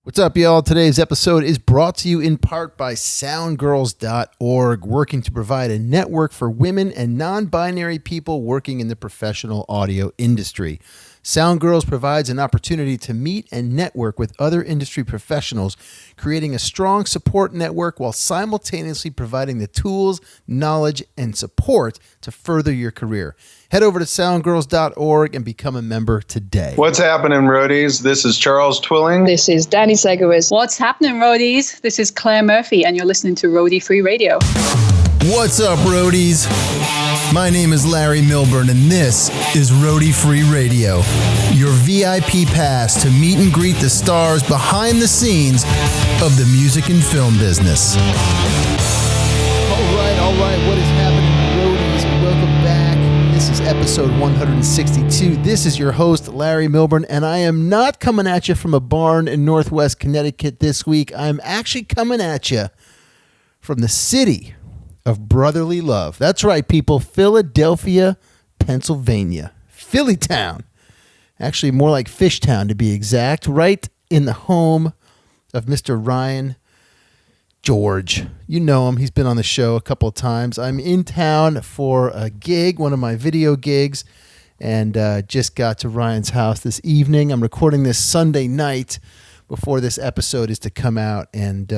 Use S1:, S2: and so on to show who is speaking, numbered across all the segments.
S1: What's up, y'all? Today's episode is brought to you in part by soundgirls.org, working to provide a network for women and non-binary people working in the professional audio industry. SoundGirls provides an opportunity to meet and network with other industry professionals, creating a strong support network while simultaneously providing the tools, knowledge, and support to further your career. Head over to soundgirls.org and become a member today.
S2: What's happening, roadies? This is Charles Twilling.
S3: This is Danny Segovitz.
S4: What's happening, roadies? This is Claire Murphy, and you're listening to Roadie Free Radio.
S1: What's up, roadies? My name is Larry Milburn, and this is Roadie Free Radio, your VIP pass to meet and greet the stars behind the scenes of the music and film business. All right, what is happening, roadies? Welcome back. This is episode 162. This is your host, Larry Milburn, and I am not coming at you from a barn in Northwest Connecticut this week. I'm actually coming at you from the city of brotherly love. That's right, people. Philadelphia, Pennsylvania. Phillytown. Actually, more like Fishtown to be exact. Right in the home of Mr. Ryan George. You know him. He's been on the show a couple of times. I'm in town for a gig, one of my video gigs, and just got to Ryan's house this evening. I'm recording this Sunday night before this episode is to come out, and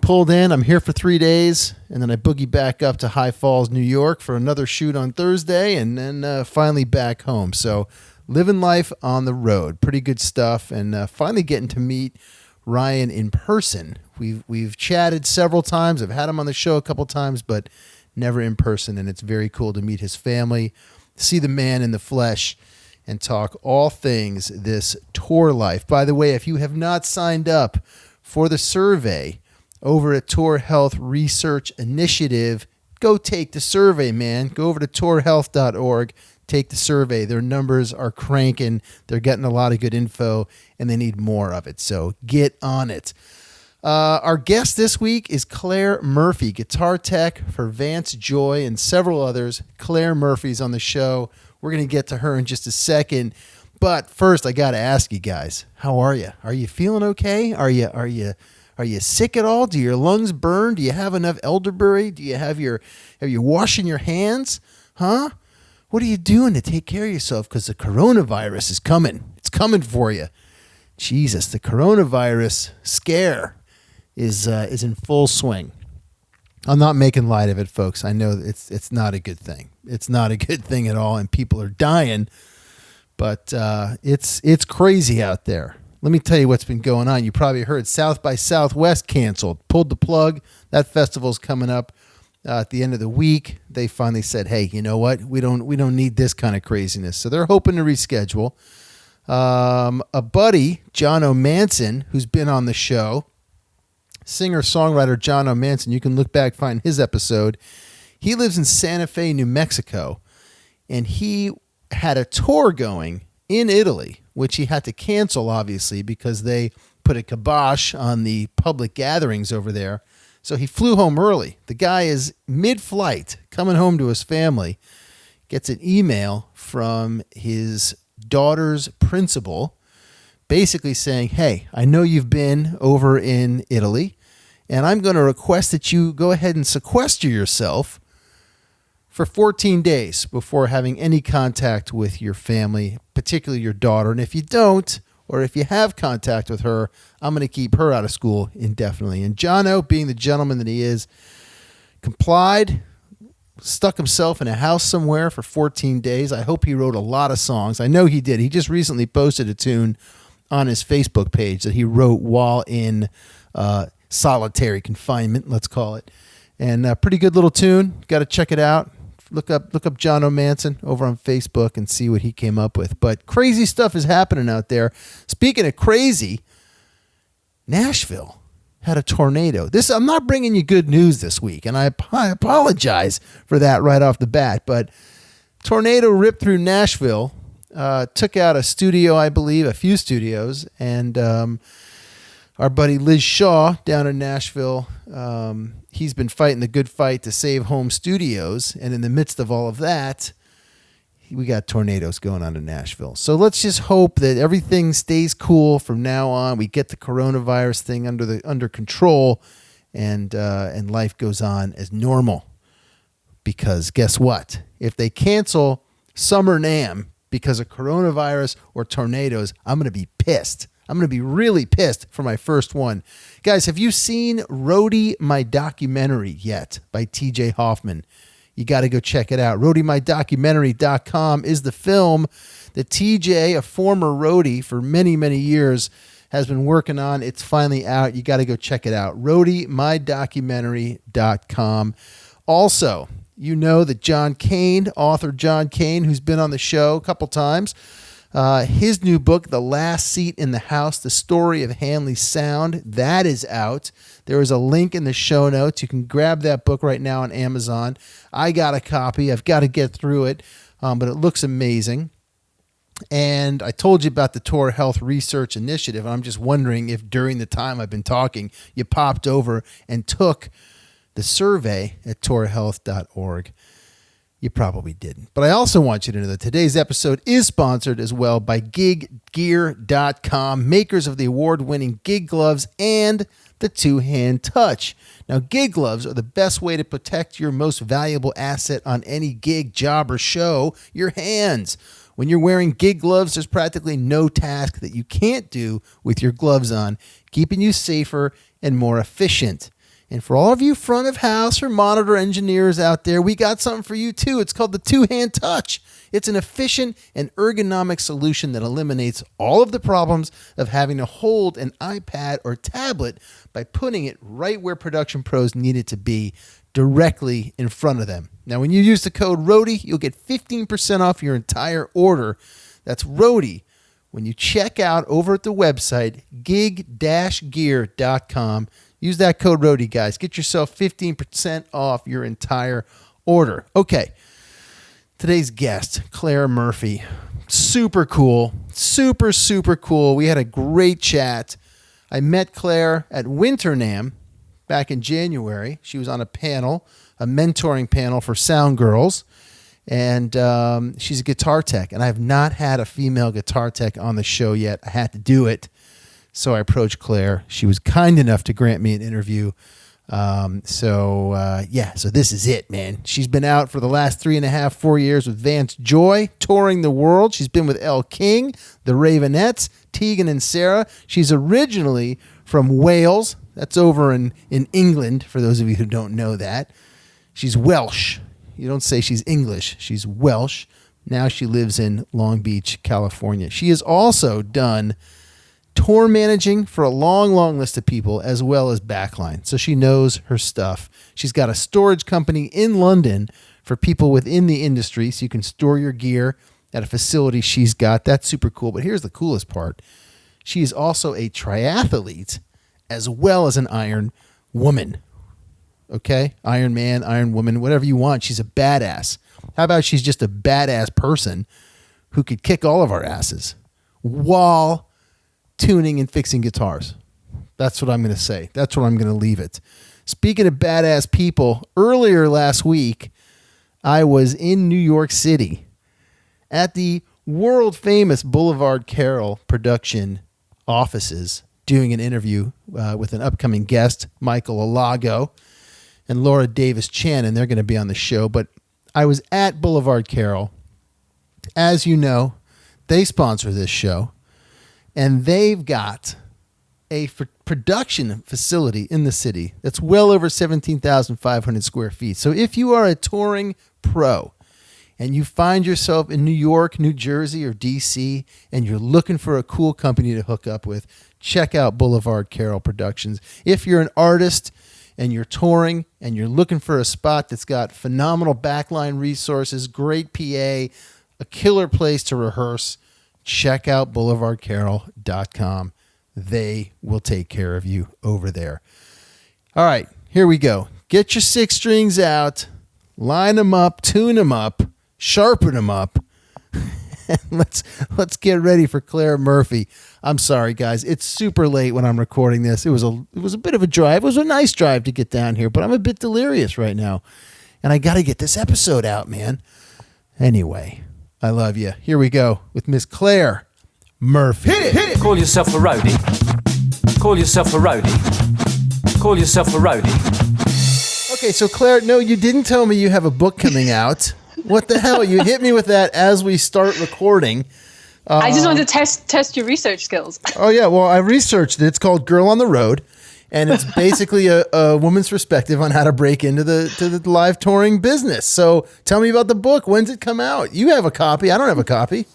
S1: pulled in. I'm here for 3 days, and then I boogie back up to High Falls, New York for another shoot on Thursday, and then finally back home. So living life on the road. Pretty good stuff, and finally getting to meet Ryan in person. We've chatted several times. I've had him on the show a couple times, but never in person, and it's very cool to meet his family, see the man in the flesh, and talk all things this tour life. By the way, if you have not signed up for the survey over at Tour Health Research Initiative, go take the survey, man. Go over to tourhealth.org, take the survey. Their numbers are cranking. They're getting a lot of good info, and they need more of it. So get on it. Our guest this week is Claire Murphy, guitar tech for Vance Joy and several others. Claire Murphy's on the show. We're going to get to her in just a second. But first, I got to ask you guys, how are you? Are you feeling okay? Are you sick at all? Do your lungs burn? Do you have enough elderberry? Are you washing your hands? Huh? What are you doing to take care of yourself? Because the coronavirus is coming. It's coming for you. Jesus, the coronavirus scare is in full swing. I'm not making light of it, folks. I know it's not a good thing. It's not a good thing at all, and people are dying. But it's crazy out there. Let me tell you what's been going on. You probably heard South by Southwest canceled, pulled the plug. That festival's coming up at the end of the week. They finally said, "Hey, you know what? We don't need this kind of craziness." So they're hoping to reschedule. A buddy, John O'Manson, who's been on the show, singer-songwriter John O'Manson. You can look back, find his episode. He lives in Santa Fe, New Mexico, and he had a tour going in Italy, which he had to cancel, obviously, because they put a kibosh on the public gatherings over there. So he flew home early. The guy is mid-flight, coming home to his family, gets an email from his daughter's principal, basically saying, "Hey, I know you've been over in Italy, and I'm going to request that you go ahead and sequester yourself for 14 days before having any contact with your family, particularly your daughter. And if you don't, or if you have contact with her, I'm going to keep her out of school indefinitely." And Jono, being the gentleman that he is, complied, stuck himself in a house somewhere for 14 days. I hope he wrote a lot of songs. I know he did. He just recently posted a tune on his Facebook page that he wrote while in solitary confinement, let's call it. And a pretty good little tune. Got to check it out. Look up John O'Manson over on Facebook and see what he came up with. But crazy stuff is happening out there. Speaking of crazy, Nashville had a tornado. I'm not bringing you good news this week, and I apologize for that right off the bat. But tornado ripped through Nashville, took out a studio, I believe, a few studios, and our buddy Liz Shaw down in Nashville, he's been fighting the good fight to save home studios, and in the midst of all of that, we got tornadoes going on in Nashville. So let's just hope that everything stays cool from now on. We get the coronavirus thing under control, and life goes on as normal. Because guess what? If they cancel Summer NAMM because of coronavirus or tornadoes, I'm going to be pissed. I'm going to be really pissed for my first one. Guys, have you seen Roadie, My Documentary yet by TJ Hoffman? You got to go check it out. RoadieMyDocumentary.com is the film that TJ, a former roadie for many, many years, has been working on. It's finally out. You got to go check it out. RoadieMyDocumentary.com. Also, you know that John Kane, author John Kane, who's been on the show a couple times, his new book, The Last Seat in the House, The Story of Hanley's Sound, that is out. There is a link in the show notes. You can grab that book right now on Amazon. I got a copy. I've got to get through it, but it looks amazing. And I told you about the Tour Health Research Initiative. I'm just wondering if during the time I've been talking, you popped over and took the survey at tourhealth.org. You probably didn't. But I also want you to know that today's episode is sponsored as well by giggear.com, makers of the award-winning gig gloves and the two-hand touch. Now, gig gloves are the best way to protect your most valuable asset on any gig, job, or show, your hands. When you're wearing gig gloves, there's practically no task that you can't do with your gloves on, keeping you safer and more efficient. And for all of you front of house or monitor engineers out there, we got something for you too. It's called the two-hand touch. It's an efficient and ergonomic solution that eliminates all of the problems of having to hold an iPad or tablet by putting it right where production pros need it to be, directly in front of them. Now, when you use the code ROADIE, you'll get 15% off your entire order. That's ROADIE when you check out over at the website, gig-gear.com. Use that code ROADIE, guys. Get yourself 15% off your entire order. Okay. Today's guest, Claire Murphy. Super cool. Super, super cool. We had a great chat. I met Claire at Winter NAMM back in January. She was on a panel, a mentoring panel for Sound Girls. And she's a guitar tech. And I have not had a female guitar tech on the show yet. I had to do it. So I approached Claire. She was kind enough to grant me an interview. So this is it, man. She's been out for the last 4 years with Vance Joy, touring the world. She's been with Elle King, the Ravonettes, Tegan and Sarah. She's originally from Wales. That's over in England, for those of you who don't know that. She's Welsh. You don't say she's English. She's Welsh. Now she lives in Long Beach, California. She has also done tour managing for a long, long list of people, as well as backline. So she knows her stuff. She's got a storage company in London for people within the industry, so you can store your gear at a facility she's got. That's super cool. But here's the coolest part. She is also a triathlete as well as an Iron Woman. Okay? Iron Man, Iron Woman, whatever you want. She's a badass. How about she's just a badass person who could kick all of our asses while tuning and fixing guitars. That's what I'm going to say. That's what I'm going to leave it. Speaking of badass people, earlier last week, I was in New York City at the world famous Boulevard Carol production offices doing an interview with an upcoming guest, Michael Alago and Laura Davis Chan, and they're going to be on the show. But I was at Boulevard Carol. As you know, they sponsor this show. And they've got a production facility in the city that's well over 17,500 square feet. So if you are a touring pro and you find yourself in New York, New Jersey, or DC, and you're looking for a cool company to hook up with, check out Boulevard Carol Productions. If you're an artist and you're touring and you're looking for a spot that's got phenomenal backline resources, great PA, a killer place to rehearse, check out boulevardcarol.com. They will take care of you over there. All right, here we go. Get your 6 strings out, line them up, tune them up, sharpen them up. And let's get ready for Claire Murphy. I'm sorry, guys. It's super late when I'm recording this. It was a bit of a drive. It was a nice drive to get down here, but I'm a bit delirious right now. And I got to get this episode out, man. Anyway, I love you. Here we go with Miss Claire Murphy. Hit it.
S3: Call yourself a roadie. Call yourself a roadie. Call yourself a roadie.
S1: Okay, so Claire, no, you didn't tell me you have a book coming out. What the hell? You hit me with that as we start recording.
S4: I just wanted to test your research skills.
S1: Oh, yeah. Well, I researched it. It's called Girl on the Road. And it's basically a woman's perspective on how to break into the live touring business. So tell me about the book. When's it come out? You have a copy. I don't have a copy.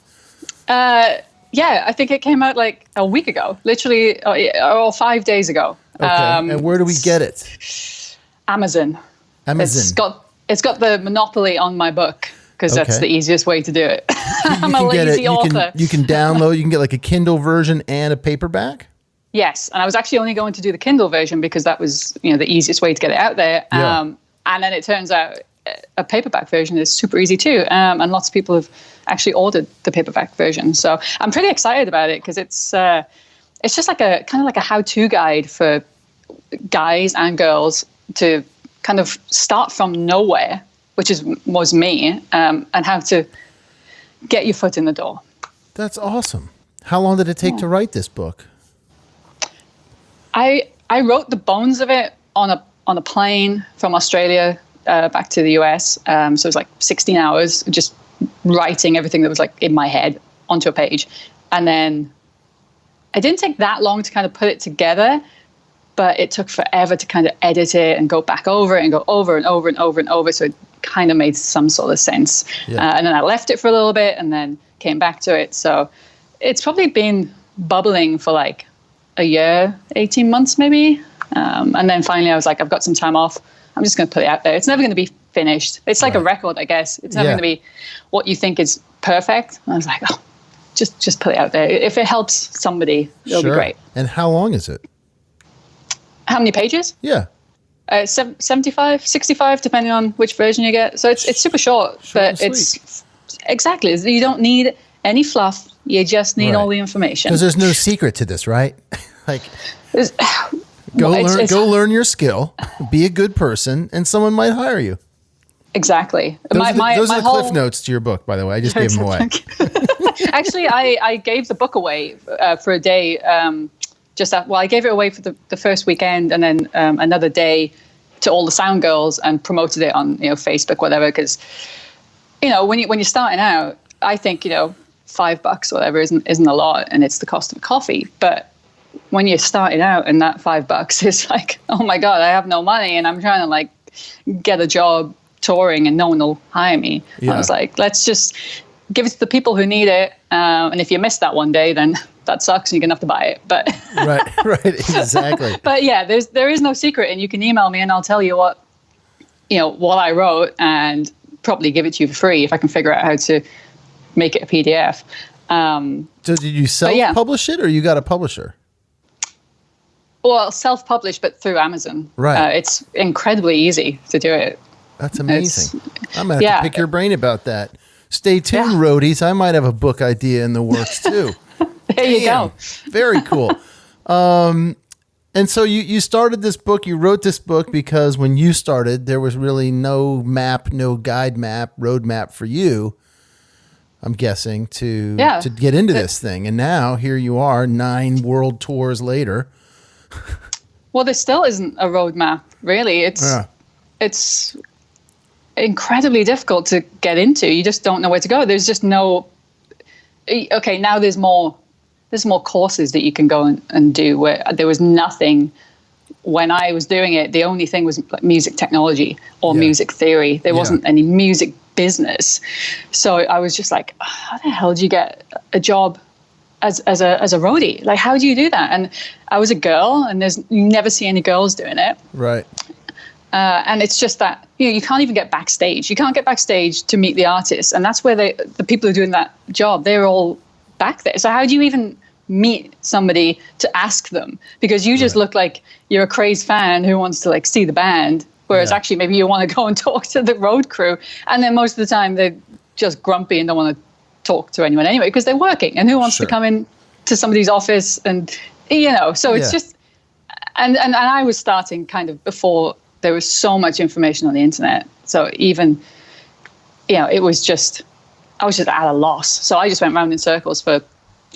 S4: Yeah, I think it came out like a week ago, literally, or 5 days ago.
S1: Okay. And where do we get it?
S4: Amazon. It's got the monopoly on my book because that's the easiest way to do it. I'm a lazy author.
S1: You can download. You can get like a Kindle version and a paperback.
S4: Yes, and I was actually only going to do the Kindle version because that was, the easiest way to get it out there.
S1: Yeah.
S4: And then it turns out a paperback version is super easy too, and lots of people have actually ordered the paperback version. So I'm pretty excited about it because it's just like a kind of like a how-to guide for guys and girls to kind of start from nowhere, which was me, and how to get your foot in the door.
S1: That's awesome. How long did it take to write this book?
S4: I wrote the bones of it on a plane from Australia back to the US. So it was like 16 hours just writing everything that was like in my head onto a page. And then it didn't take that long to kind of put it together, but it took forever to kind of edit it and go back over it and go over and over and over and over. So it kind of made some sort of sense. Yeah. And then I left it for a little bit and then came back to it. So it's probably been bubbling for like a year, 18 months maybe. And then finally I was like, I've got some time off. I'm just going to put it out there. It's never going to be finished. It's like a record, I guess. It's never going to be what you think is perfect. And I was like, just put it out there. If it helps somebody, it'll be great.
S1: And how long is it?
S4: How many pages?
S1: Yeah.
S4: 75, 65, depending on which version you get. So it's super short, but it's exactly. You don't need any fluff. You just need all the information.
S1: Because there's no secret to this, right? Like, go learn your skill, be a good person, and someone might hire you.
S4: Exactly.
S1: Those are the cliff notes to your book, by the way. I just gave them away.
S4: Actually, I gave the book away for a day. I gave it away for the first weekend, and then another day to all the sound girls, and promoted it on Facebook, whatever. Because when you're starting out, I think $5 or whatever isn't a lot, and it's the cost of coffee. But when you're starting out and that $5 is like, oh my God, I have no money and I'm trying to like get a job touring and no one will hire me. Yeah. I was like, let's just give it to the people who need it. And if you miss that one day, then that sucks and you're gonna have to buy it. But
S1: right, exactly.
S4: But yeah, there is no secret, and you can email me and I'll tell you what I wrote and probably give it to you for free if I can figure out how to make it a PDF.
S1: So did you self-publish it or you got a publisher?
S4: Well, self-published, but through Amazon.
S1: Right.
S4: It's incredibly easy to do it.
S1: That's amazing. I'm going to have to pick your brain about that. Stay tuned, roadies. I might have a book idea in the works, too.
S4: There you go.
S1: Very cool. And so you started this book. You wrote this book because when you started, there was really no map, no guide map, road map for you, I'm guessing, to get into this thing. And now here you are, 9 world tours later.
S4: Well, there still isn't a roadmap, really. It's incredibly difficult to get into. You just don't know where to go. There's just no. Okay, now there's more courses that you can go and do. Where there was nothing when I was doing it. The only thing was like music technology or music theory. There wasn't any music business. So I was just like, how the hell do you get a job as a roadie? Like, how do you do that? And I was a girl, and you never see any girls doing it.
S1: Right.
S4: And it's just that, you can't even get backstage. You can't get backstage to meet the artists. And that's where the people who are doing that job, they're all back there. So how do you even meet somebody to ask them? Because you just look like you're a crazed fan who wants to like see the band. Whereas actually maybe you want to go and talk to the road crew. And then most of the time they're just grumpy and don't want to talk to anyone anyway because they're working. And who wants to come in to somebody's office and, so it's just, and I was starting kind of before there was so much information on the internet. So even, it was just I was just at a loss. So I just went round in circles for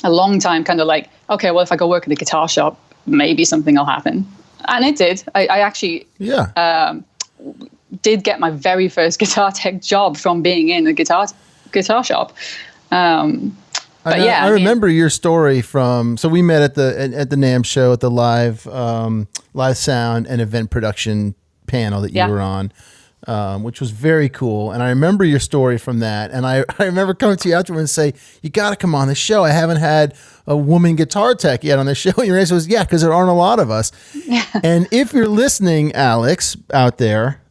S4: a long time, kind of like, okay, well, if I go work in a guitar shop, maybe something will happen. And it did. I actually did get my very first guitar tech job from being in a guitar shop.
S1: I remember your story from. So we met at the NAMM show at the live sound and event production panel that you were on, which was very cool. And I remember your story from that. And I remember coming to you afterwards and say, "You got to come on the show. I haven't had a woman guitar tech yet on the show." And your answer was, "Yeah, because there aren't a lot of us." And if you're listening, Alex, out there,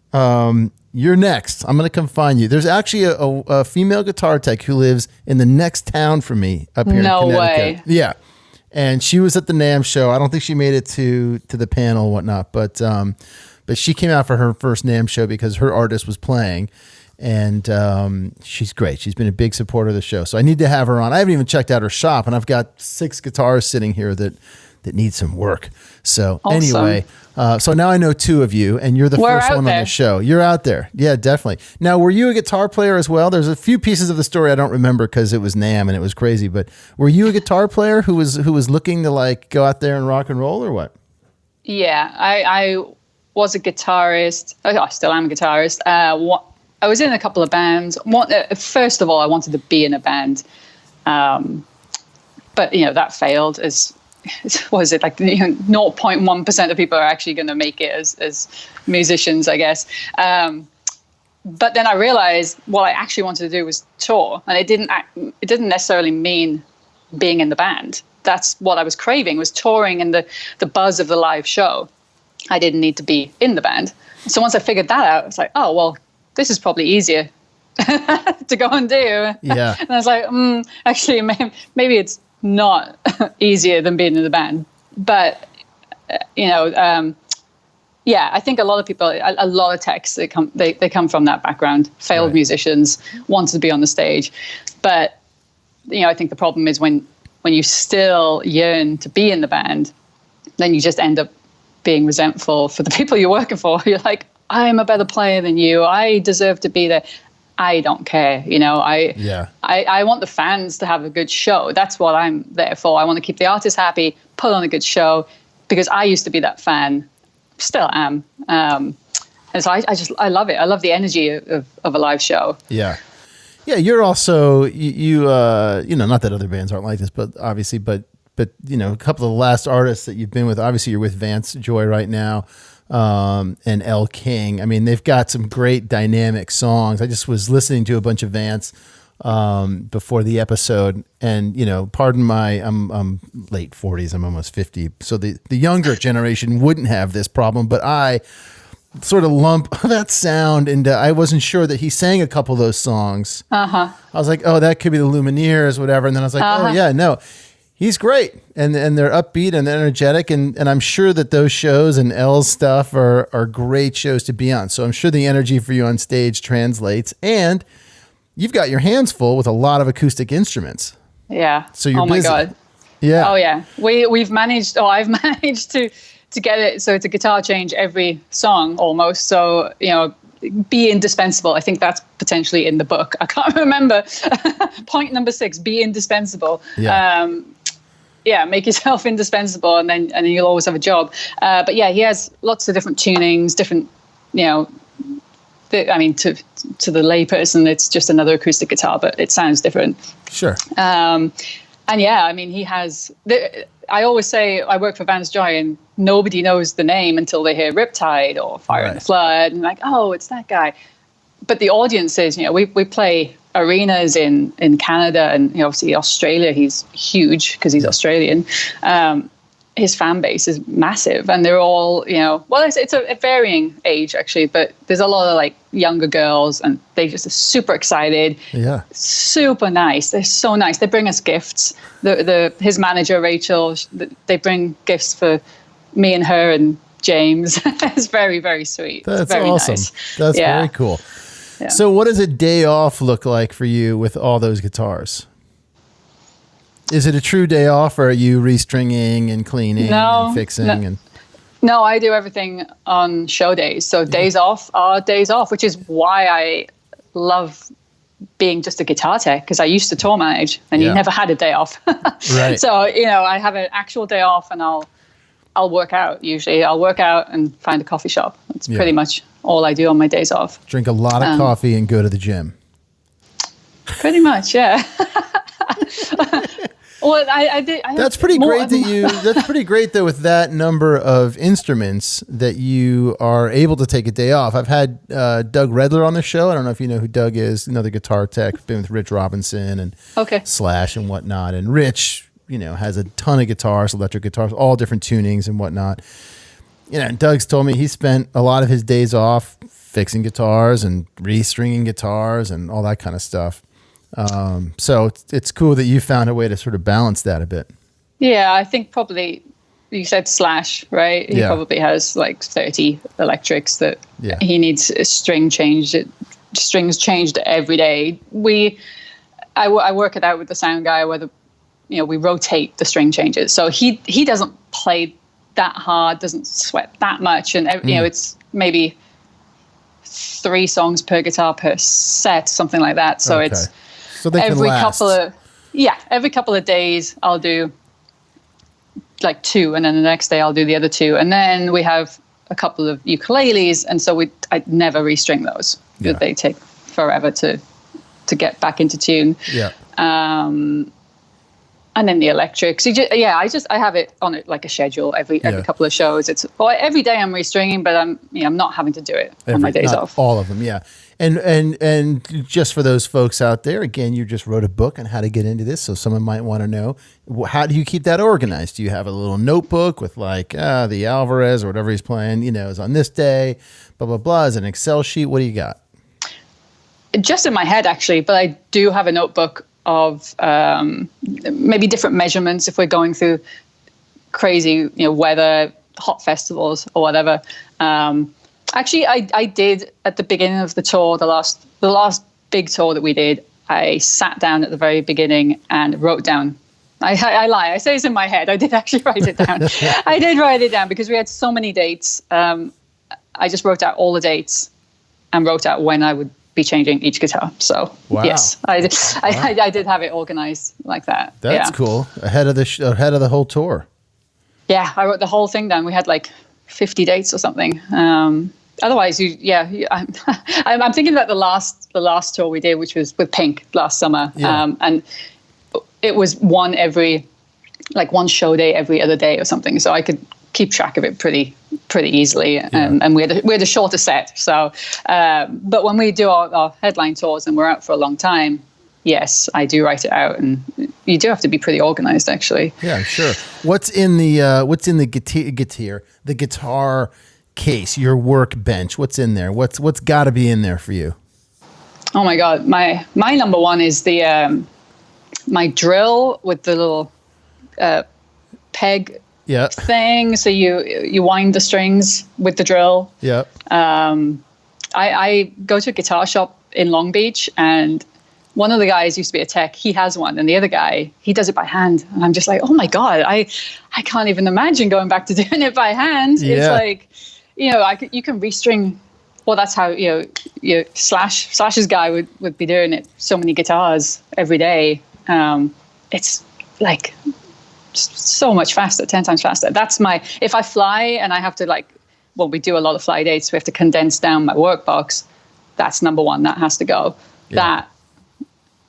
S1: you're next. I'm going to come find you. There's actually a female guitar tech who lives in the next town from me up here in Connecticut.
S4: No way.
S1: Yeah. And she was at the NAMM show. I don't think she made it to the panel and whatnot, but she came out for her first NAMM show because her artist was playing. And she's great. She's been a big supporter of the show. So I need to have her on. I haven't even checked out her shop, and I've got 6 guitars sitting here that need some work. So anyway, so now I know 2 of you, and you're the first one on the show. You're out there. Yeah, definitely. Now, were you a guitar player as well? There's a few pieces of the story I don't remember because it was NAMM and it was crazy, but were you a guitar player who was looking to like go out there and rock and roll, or what?
S4: Yeah, I was a guitarist. I still am a guitarist. I was in a couple of bands. First of all, I wanted to be in a band. But, that failed as... Was it like 0.1% of people are actually going to make it as musicians, I guess. But then I realized what I actually wanted to do was tour, and it didn't necessarily mean being in the band. That's what I was craving, was touring and the buzz of the live show. I didn't need to be in the band. So once I figured that out, it's like, oh well, this is probably easier to go and do.
S1: Yeah.
S4: And I was like, actually, maybe it's not easier than being in the band. But I think a lot of people, a lot of techs, they come from that background, failed musicians, wanted to be on the stage. But I think the problem is when you still yearn to be in the band, then you just end up being resentful for the people you're working for. You're like, I'm a better player than you, I deserve to be there. I don't care, I want the fans to have a good show. That's what I'm there for. I want to keep the artist happy, put on a good show, because I used to be that fan, still am. And so I love it. I love the energy of a live show.
S1: Yeah. Yeah, you're also, you not that other bands aren't like this, but obviously, but a couple of the last artists that you've been with, obviously you're with Vance Joy right now. And Elle King. I mean, they've got some great dynamic songs. I just was listening to a bunch of Vance before the episode, and pardon my, I'm late 40s. I'm almost 50. So the younger generation wouldn't have this problem, but I sort of lump that sound into. I wasn't sure that he sang a couple of those songs. I was like, oh, that could be the Lumineers, whatever. And then I was like, oh yeah, no. He's great, and they're upbeat and energetic, and I'm sure that those shows and Elle's stuff are great shows to be on. So I'm sure the energy for you on stage translates, and you've got your hands full with a lot of acoustic instruments.
S4: Yeah.
S1: So you're
S4: busy.
S1: My God. Yeah.
S4: Oh yeah. I've managed to get it so it's a guitar change every song almost. So be indispensable. I think that's potentially in the book. I can't remember. Point number 6: be indispensable. Yeah. Make yourself indispensable, and then you'll always have a job. But yeah, he has lots of different tunings, different, to the layperson, it's just another acoustic guitar, but it sounds different.
S1: Sure.
S4: And yeah, I mean, he has. I always say I work for Vance Joy, and nobody knows the name until they hear Riptide or Fire in the Flood, and like, oh, it's that guy. But the audience is, we play arenas in Canada and obviously Australia. He's huge because he's Australian. His fan base is massive, and they're all, it's a varying age actually, but there's a lot of like younger girls, and they just are super excited. Yeah, super nice. They're so nice. They bring us gifts. His manager Rachel, they bring gifts for me and her and James. It's very, very sweet.
S1: That's
S4: very
S1: awesome.
S4: Nice.
S1: That's very cool.
S4: Yeah.
S1: So what does a day off look like for you with all those guitars? Is it a true day off, or are you restringing and cleaning and fixing?
S4: No, I do everything on show days. So days off are days off, which is why I love being just a guitar tech, because I used to tour manage, and you never had a day off.
S1: Right.
S4: So, I have an actual day off, and I'll work out. Usually I'll work out and find a coffee shop. That's pretty much all I do on my days off.
S1: Drink a lot of coffee and go to the gym.
S4: Pretty much, yeah. Well, I did.
S1: That's pretty great that's pretty great though, with that number of instruments, that you are able to take a day off. I've had Doug Redler on the show. I don't know if you know who Doug is, another guitar tech, been with Rich Robinson and Slash and whatnot. And Rich, has a ton of guitars, electric guitars, all different tunings and whatnot. And Doug's told me he spent a lot of his days off fixing guitars and restringing guitars and all that kind of stuff. So it's cool that you found a way to sort of balance that a bit. Yeah,
S4: I think probably you said Slash, right? He probably has like 30 electrics that he needs a string changed. Strings changed every day. I work it out with the sound guy, whether we rotate the string changes. So he doesn't play that hard, doesn't sweat that much, and it's maybe 3 songs per guitar per set, something like that. So it's they every couple of days I'll do like 2, and then the next day I'll do the other 2, and then we have a couple of ukuleles, and so I never restring those. They take forever to get back into tune. And then the electrics. I have it on it like a schedule every couple of shows. It's every day I'm restringing, but I'm not having to do it on my days off.
S1: All of them, yeah. And just for those folks out there, again, you just wrote a book on how to get into this, so someone might want to know, how do you keep that organized? Do you have a little notebook with like the Alvarez or whatever he's playing, is on this day, blah blah blah, is an Excel sheet? What do you got?
S4: Just in my head, actually, but I do have a notebook of maybe different measurements if we're going through crazy, weather, hot festivals or whatever. Actually, I did at the beginning of the tour, the last big tour that we did, I sat down at the very beginning and wrote down. I lie. I say it's in my head. I did actually write it down. I did write it down because we had so many dates. I just wrote out all the dates and wrote out when I would be changing each guitar. So yes, I did have it organized like that.
S1: That's cool. Ahead of the whole tour.
S4: Yeah, I wrote the whole thing down. We had like 50 dates or something. Otherwise, I'm thinking about the last tour we did, which was with Pink last summer, and it was one show day every other day or something. So I could keep track of it pretty easily, and we had a shorter set. So, but when we do our headline tours and we're out for a long time, yes, I do write it out, and you do have to be pretty organized, actually.
S1: Yeah, sure. What's in the guitar case? Your workbench. What's in there? What's got to be in there for you?
S4: Oh my God, my number one is the my drill with the little peg.
S1: Yeah.
S4: Thing. So you wind the strings with the drill.
S1: Yeah.
S4: I go to a guitar shop in Long Beach, and one of the guys used to be a tech. He has one, and the other guy, he does it by hand. And I'm just like, oh my God, I can't even imagine going back to doing it by hand. Yeah. It's like, you can restring. Well, that's how Slash's guy would be doing it. So many guitars every day. It's like so much faster, 10 times faster. That's if I fly and I have to we do a lot of fly dates, we have to condense down my work box. That's number one. That has to go. Yeah. That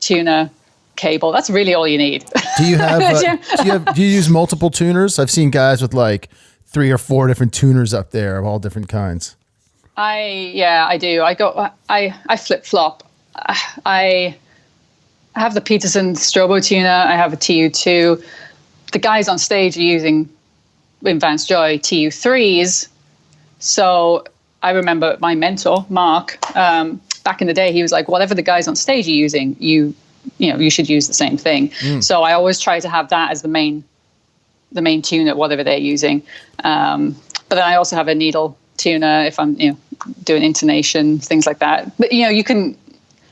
S4: tuner, cable, that's really all you need.
S1: Do you have, do you use multiple tuners? I've seen guys with like 3 or 4 different tuners up there of all different kinds.
S4: I do. I flip flop. I have the Peterson Strobo tuner. I have a TU2. The guys on stage are using, in Vance Joy, TU3s. So I remember my mentor, Mark, back in the day, he was like, whatever the guys on stage are using, you should use the same thing. So I always try to have that as the main tuner, whatever they're using. But then I also have a needle tuner if I'm doing intonation, things like that. But you can.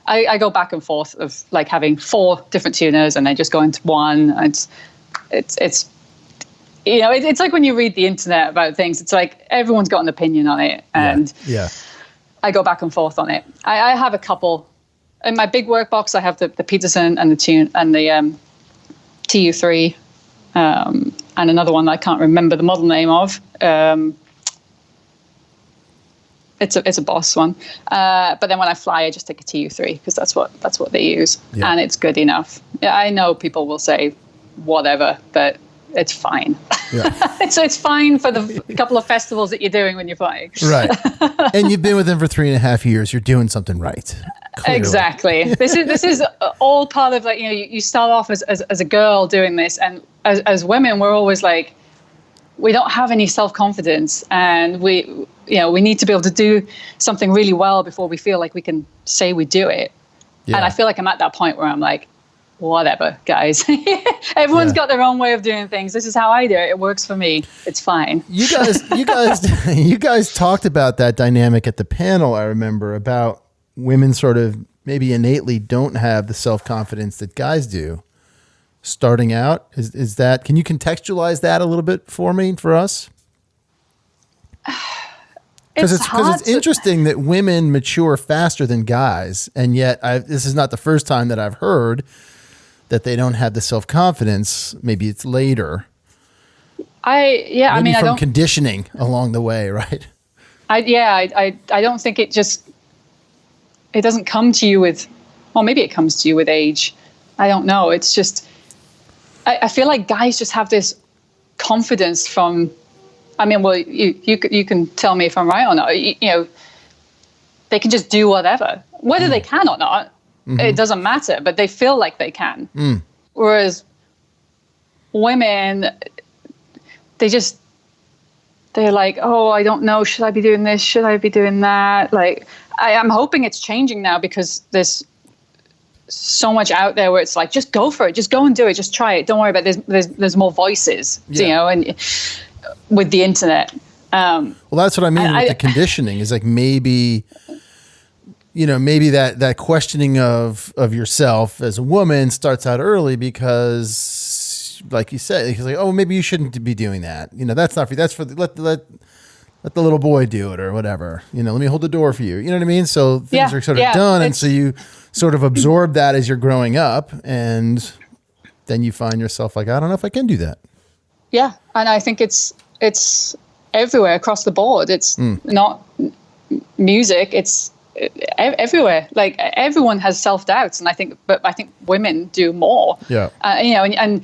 S4: I go back and forth of like having 4 different tuners and then just go into one. It's like when you read the internet about things, it's like everyone's got an opinion on it, and I go back and forth on it. I have a couple in my big work box, I have the Peterson and the tune and the TU3, and another one that I can't remember the model name of. It's a Boss one, but then when I fly, I just take a TU3 because that's what they use, and it's good enough. Yeah, I know people will say whatever, but it's fine. Yeah. it's fine for the couple of festivals that you're doing when you're flying. Right,
S1: and you've been with them for 3.5 years. You're doing something right. Clearly.
S4: Exactly. This is all part of like, you start off as a girl doing this, and as women, we're always like, we don't have any self-confidence, and we need to be able to do something really well before we feel like we can say we do it. Yeah. And I feel like I'm at that point where I'm like, whatever, guys. Everyone's got their own way of doing things. This is how I do it. It works for me. It's fine.
S1: You guys talked about that dynamic at the panel. I remember about women sort of maybe innately don't have the self-confidence that guys do. Starting out, is that, can you contextualize that a little bit for us? Because it's interesting that women mature faster than guys, and yet this is not the first time that I've heard that they don't have the self-confidence. Maybe it's later. I mean, from conditioning along the way, right?
S4: I don't think it doesn't come to you with, well, maybe it comes to you with age. I don't know. It's just, I feel like guys just have this confidence from, I mean, well, you can tell me if I'm right or not. They can just do whatever. Whether they can or not, it doesn't matter, but they feel like they can. Whereas women, they're like, oh, I don't know. Should I be doing this? Should I be doing that? Like, I'm hoping it's changing now because there's so much out there where it's like, just go for it. Just go and do it. Just try it. Don't worry about it. There's more voices, and with the internet. Well,
S1: that's what I mean with the conditioning is like maybe that questioning of yourself as a woman starts out early because, like you said, it's like, oh, maybe you shouldn't be doing that. That's not for you. That's for let the little boy do it or whatever. Let me hold the door for you. You know what I mean? So things are sort of done, and so you sort of absorb that as you're growing up, and then you find yourself like, I don't know if I can do that.
S4: Yeah, and I think it's everywhere across the board. It's not music. It's everywhere. Like everyone has self-doubts, and I think women do more. Yeah. And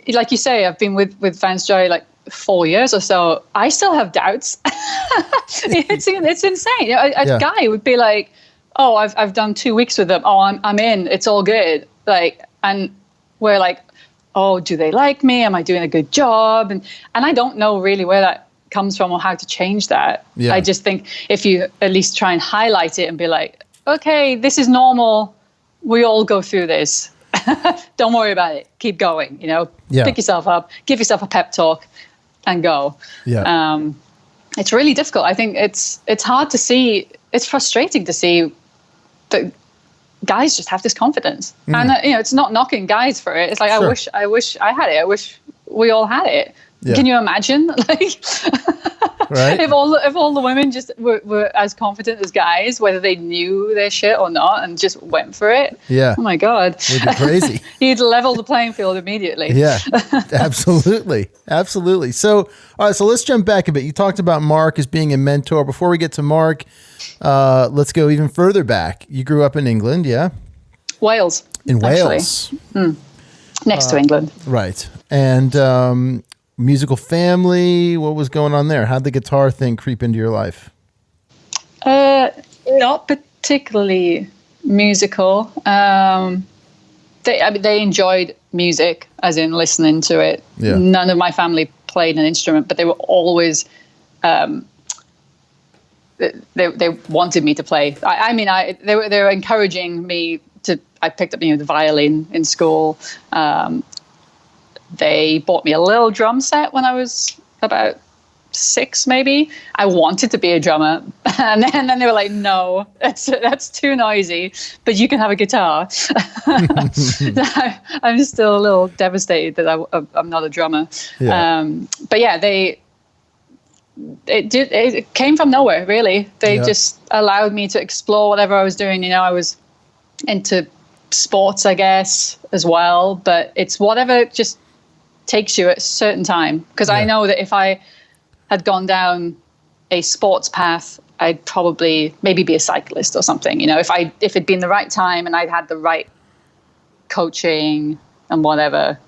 S4: like you say, I've been with Vance Joy like 4 years or so. I still have doubts. It's insane. A guy would be like, oh, I've done 2 weeks with them. Oh, I'm in. It's all good. Like, and we're like, oh, do they like me? Am I doing a good job? And I don't know really where that comes from or how to change that. Yeah. I just think if you at least try and highlight it and be like, okay, this is normal. We all go through this. Don't worry about it. Keep going. Pick yourself up, give yourself a pep talk, and go. Yeah. It's really difficult. I think it's hard to see. It's frustrating to see that guys just have this confidence, and it's not knocking guys for it. It's like, sure. I wish I had it. I wish we all had it. Yeah. Can you imagine, like, right? if all the women just were as confident as guys, whether they knew their shit or not, and just went for it? Yeah. Oh my God,
S1: it'd be crazy.
S4: You'd level the playing field immediately.
S1: Yeah, absolutely. So, all right, so let's jump back a bit. You talked about Mark as being a mentor. Before we get to Mark, let's go even further back. You grew up in England, yeah?
S4: Wales.
S1: In Wales.
S4: Next to England.
S1: Right. And musical family, what was going on there? How'd the guitar thing creep into your life?
S4: Not particularly musical. They enjoyed music, as in listening to it. Yeah. None of my family played an instrument, but they were always they wanted me to play. They were encouraging me to. I picked up the violin in school. They bought me a little drum set when I was about 6, maybe. I wanted to be a drummer, and then they were like, "No, that's too noisy. But you can have a guitar." I'm still a little devastated that I'm not a drummer. Yeah. But yeah, it came from nowhere, really. They just allowed me to explore whatever I was doing. I was into sports, I guess, as well. But it's whatever just takes you at a certain time. Because I know that if I had gone down a sports path, I'd probably maybe be a cyclist or something. You know, if it'd been the right time and I'd had the right coaching and whatever,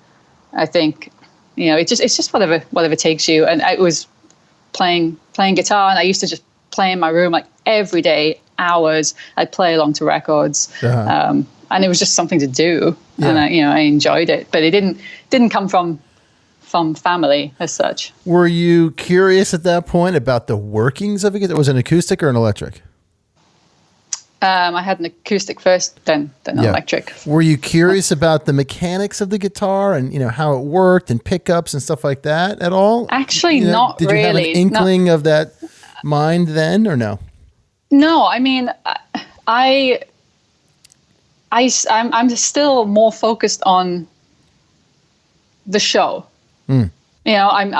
S4: I think, you know, it's just whatever takes you. And I was playing guitar, and I used to just play in my room like every day, hours. I'd play along to records, and it was just something to do, and I enjoyed it. But it didn't come from family as such.
S1: Were you curious at that point about the workings of it? Was it an acoustic or an electric?
S4: I had an acoustic first, then an electric.
S1: Were you curious about the mechanics of the guitar and, you know, how it worked and pickups and stuff like that at all?
S4: Actually,
S1: you know,
S4: not really.
S1: Did you have an inkling of that mind then, or no?
S4: No, I mean, I'm still more focused on the show. You know, I'm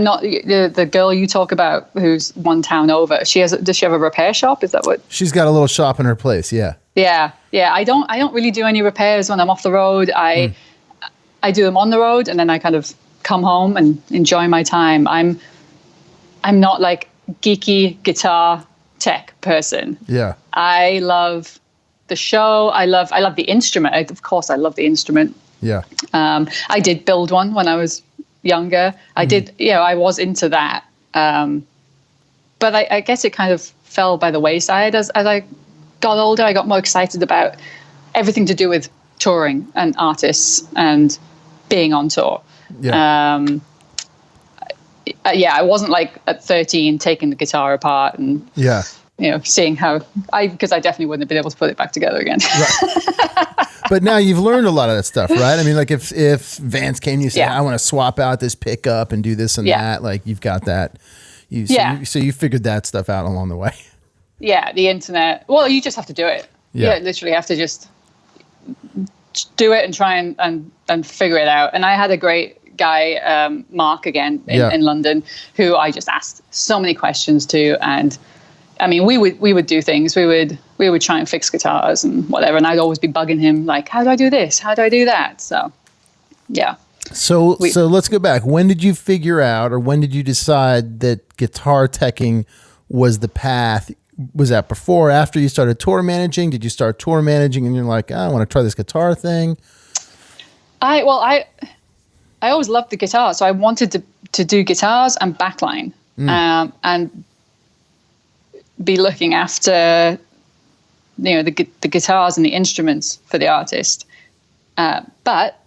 S4: not the girl you talk about who's one town over. Does she have a repair shop? Is that what?
S1: She's got a little shop in her place. Yeah.
S4: Yeah. I don't really do any repairs when I'm off the road. I do them on the road, and then I kind of come home and enjoy my time. I'm not like geeky guitar tech person. Yeah. I love the show. I love the instrument. Of course, I love the instrument. Yeah. I did build one when I was younger. I did, I was into that. But I guess it kind of fell by the wayside as I got older. I got more excited about everything to do with touring and artists and being on tour. Yeah. I wasn't like at 13 taking the guitar apart and seeing because I definitely wouldn't have been able to put it back together again. Right.
S1: But now you've learned a lot of that stuff, right? I mean, like if Vance came to you, say, I want to swap out this pickup and do this and that, like you've got that. So you figured that stuff out along the way.
S4: Yeah, the internet. Well, you just have to do it. Yeah, literally have to just do it and try and figure it out. And I had a great guy, Mark, again in London, who I just asked so many questions to. And I mean, we would do things. We would try and fix guitars and whatever. And I'd always be bugging him, like, how do I do this? How do I do that? So, yeah.
S1: So let's go back. When did you figure out, or when did you decide that guitar teching was the path? Was that before or after you started tour managing? Did you start tour managing and you're like, I want to try this guitar thing?
S4: I always loved the guitar. So I wanted to do guitars and backline and be looking after, the guitars and the instruments for the artist. But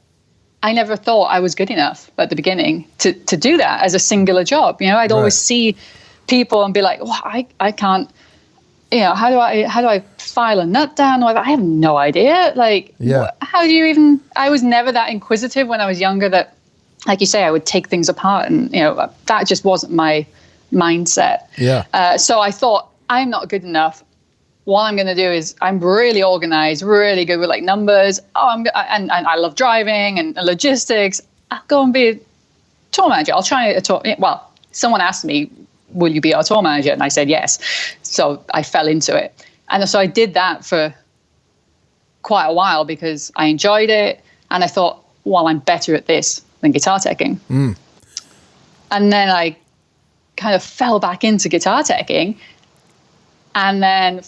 S4: I never thought I was good enough at the beginning to do that as a singular job. I'd always see people and be like, well, I can't, how do I file a nut down? I have no idea. Like, how do you even, I was never that inquisitive when I was younger that, like you say, I would take things apart and, that just wasn't my mindset. Yeah. So I thought, I'm not good enough. What I'm going to do is I'm really organized, really good with like numbers. And I love driving and logistics. I'll go and be a tour manager. I'll try a tour. Well, someone asked me, will you be our tour manager? And I said, yes. So I fell into it. And so I did that for quite a while because I enjoyed it. And I thought, well, I'm better at this than guitar teching. And then I kind of fell back into guitar teching and then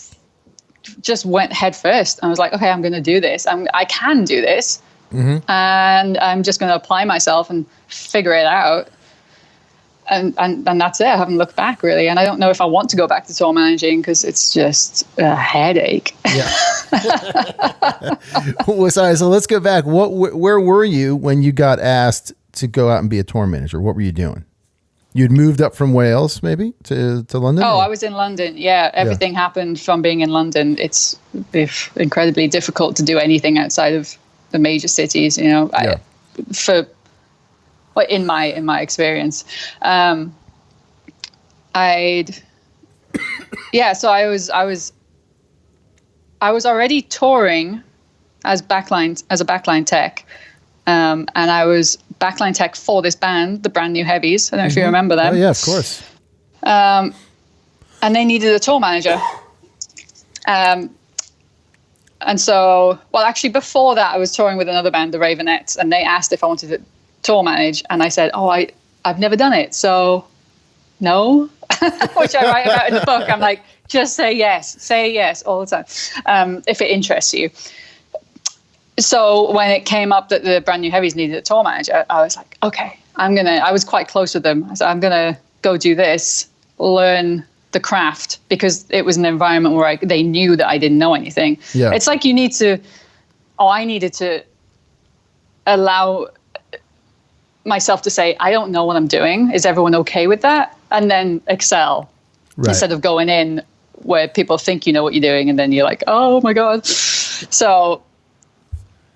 S4: just went head first. I was like, okay, I'm going to do this. I can do this. And I'm just going to apply myself and figure it out. And that's it. I haven't looked back really. And I don't know if I want to go back to tour managing because it's just a headache. Yeah.
S1: Well, sorry. So let's go back. Where were you when you got asked to go out and be a tour manager? What were you doing? You'd moved up from Wales maybe to London?
S4: Oh, I was in London. Yeah. Everything happened from being in London. It's incredibly difficult to do anything outside of the major cities, in my experience. So I was already touring as a backline tech. And I was backline tech for this band, the Brand New Heavies. I don't know if you remember them.
S1: Oh, yeah, of course.
S4: And they needed a tour manager. And so, well, actually, before that, I was touring with another band, the Ravonettes, and they asked if I wanted to tour manage, and I said, I've never done it, so no, which I write about in the book. I'm like, just say yes all the time, if it interests you. So when it came up that the Brand New Heavies needed a tour manager, I was like, okay, I was quite close with them. I said, I'm going to go do this, learn the craft, because it was an environment where they knew that I didn't know anything. Yeah. It's like I needed to allow myself to say, I don't know what I'm doing. Is everyone okay with that? And then excel, instead of going in where people think you know what you're doing, and then you're like, oh my God. So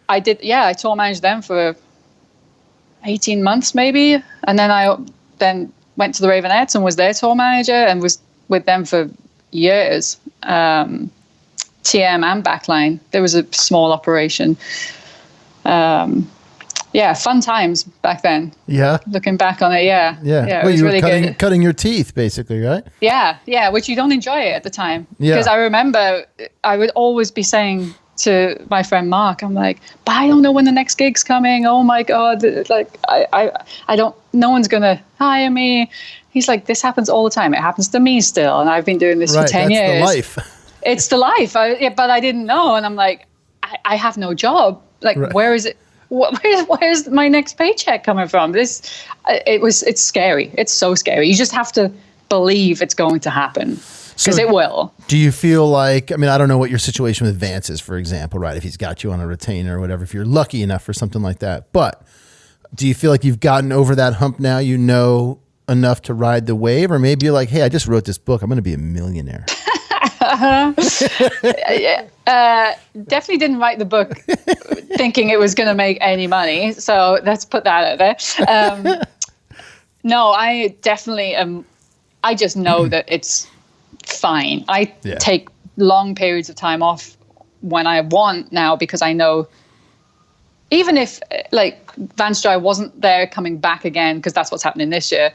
S4: I tour managed them for 18 months maybe. And then I went to the Ravonettes and was their tour manager and was with them for years. TM and Backline. There was a small operation. Fun times back then. Yeah. Looking back on it, yeah.
S1: Well, you were really cutting your teeth, basically, right?
S4: Yeah, which you don't enjoy it at the time. Yeah. Because I remember I would always be saying to my friend Mark, I'm like, but I don't know when the next gig's coming. Oh my God, like I don't. No one's gonna hire me. He's like, this happens all the time. It happens to me still, and I've been doing this for 10 years.
S1: That's the life.
S4: It's the life. But I didn't know, and I'm like, I have no job. Like, where is it? Where's my next paycheck coming from? It's scary. It's so scary. You just have to believe it's going to happen, because it will.
S1: Do you feel like, I mean, I don't know what your situation with Vance is, for example, right? If he's got you on a retainer or whatever, if you're lucky enough for something like that. But do you feel like you've gotten over that hump now? You know enough to ride the wave? Or maybe you're like, hey, I just wrote this book, I'm going to be a millionaire.
S4: Definitely didn't write the book thinking it was going to make any money. So let's put that out there. No, I definitely am. I just know that it's fine. I take long periods of time off when I want now, because I know even if like Vance Joy wasn't there coming back again, because that's what's happening this year,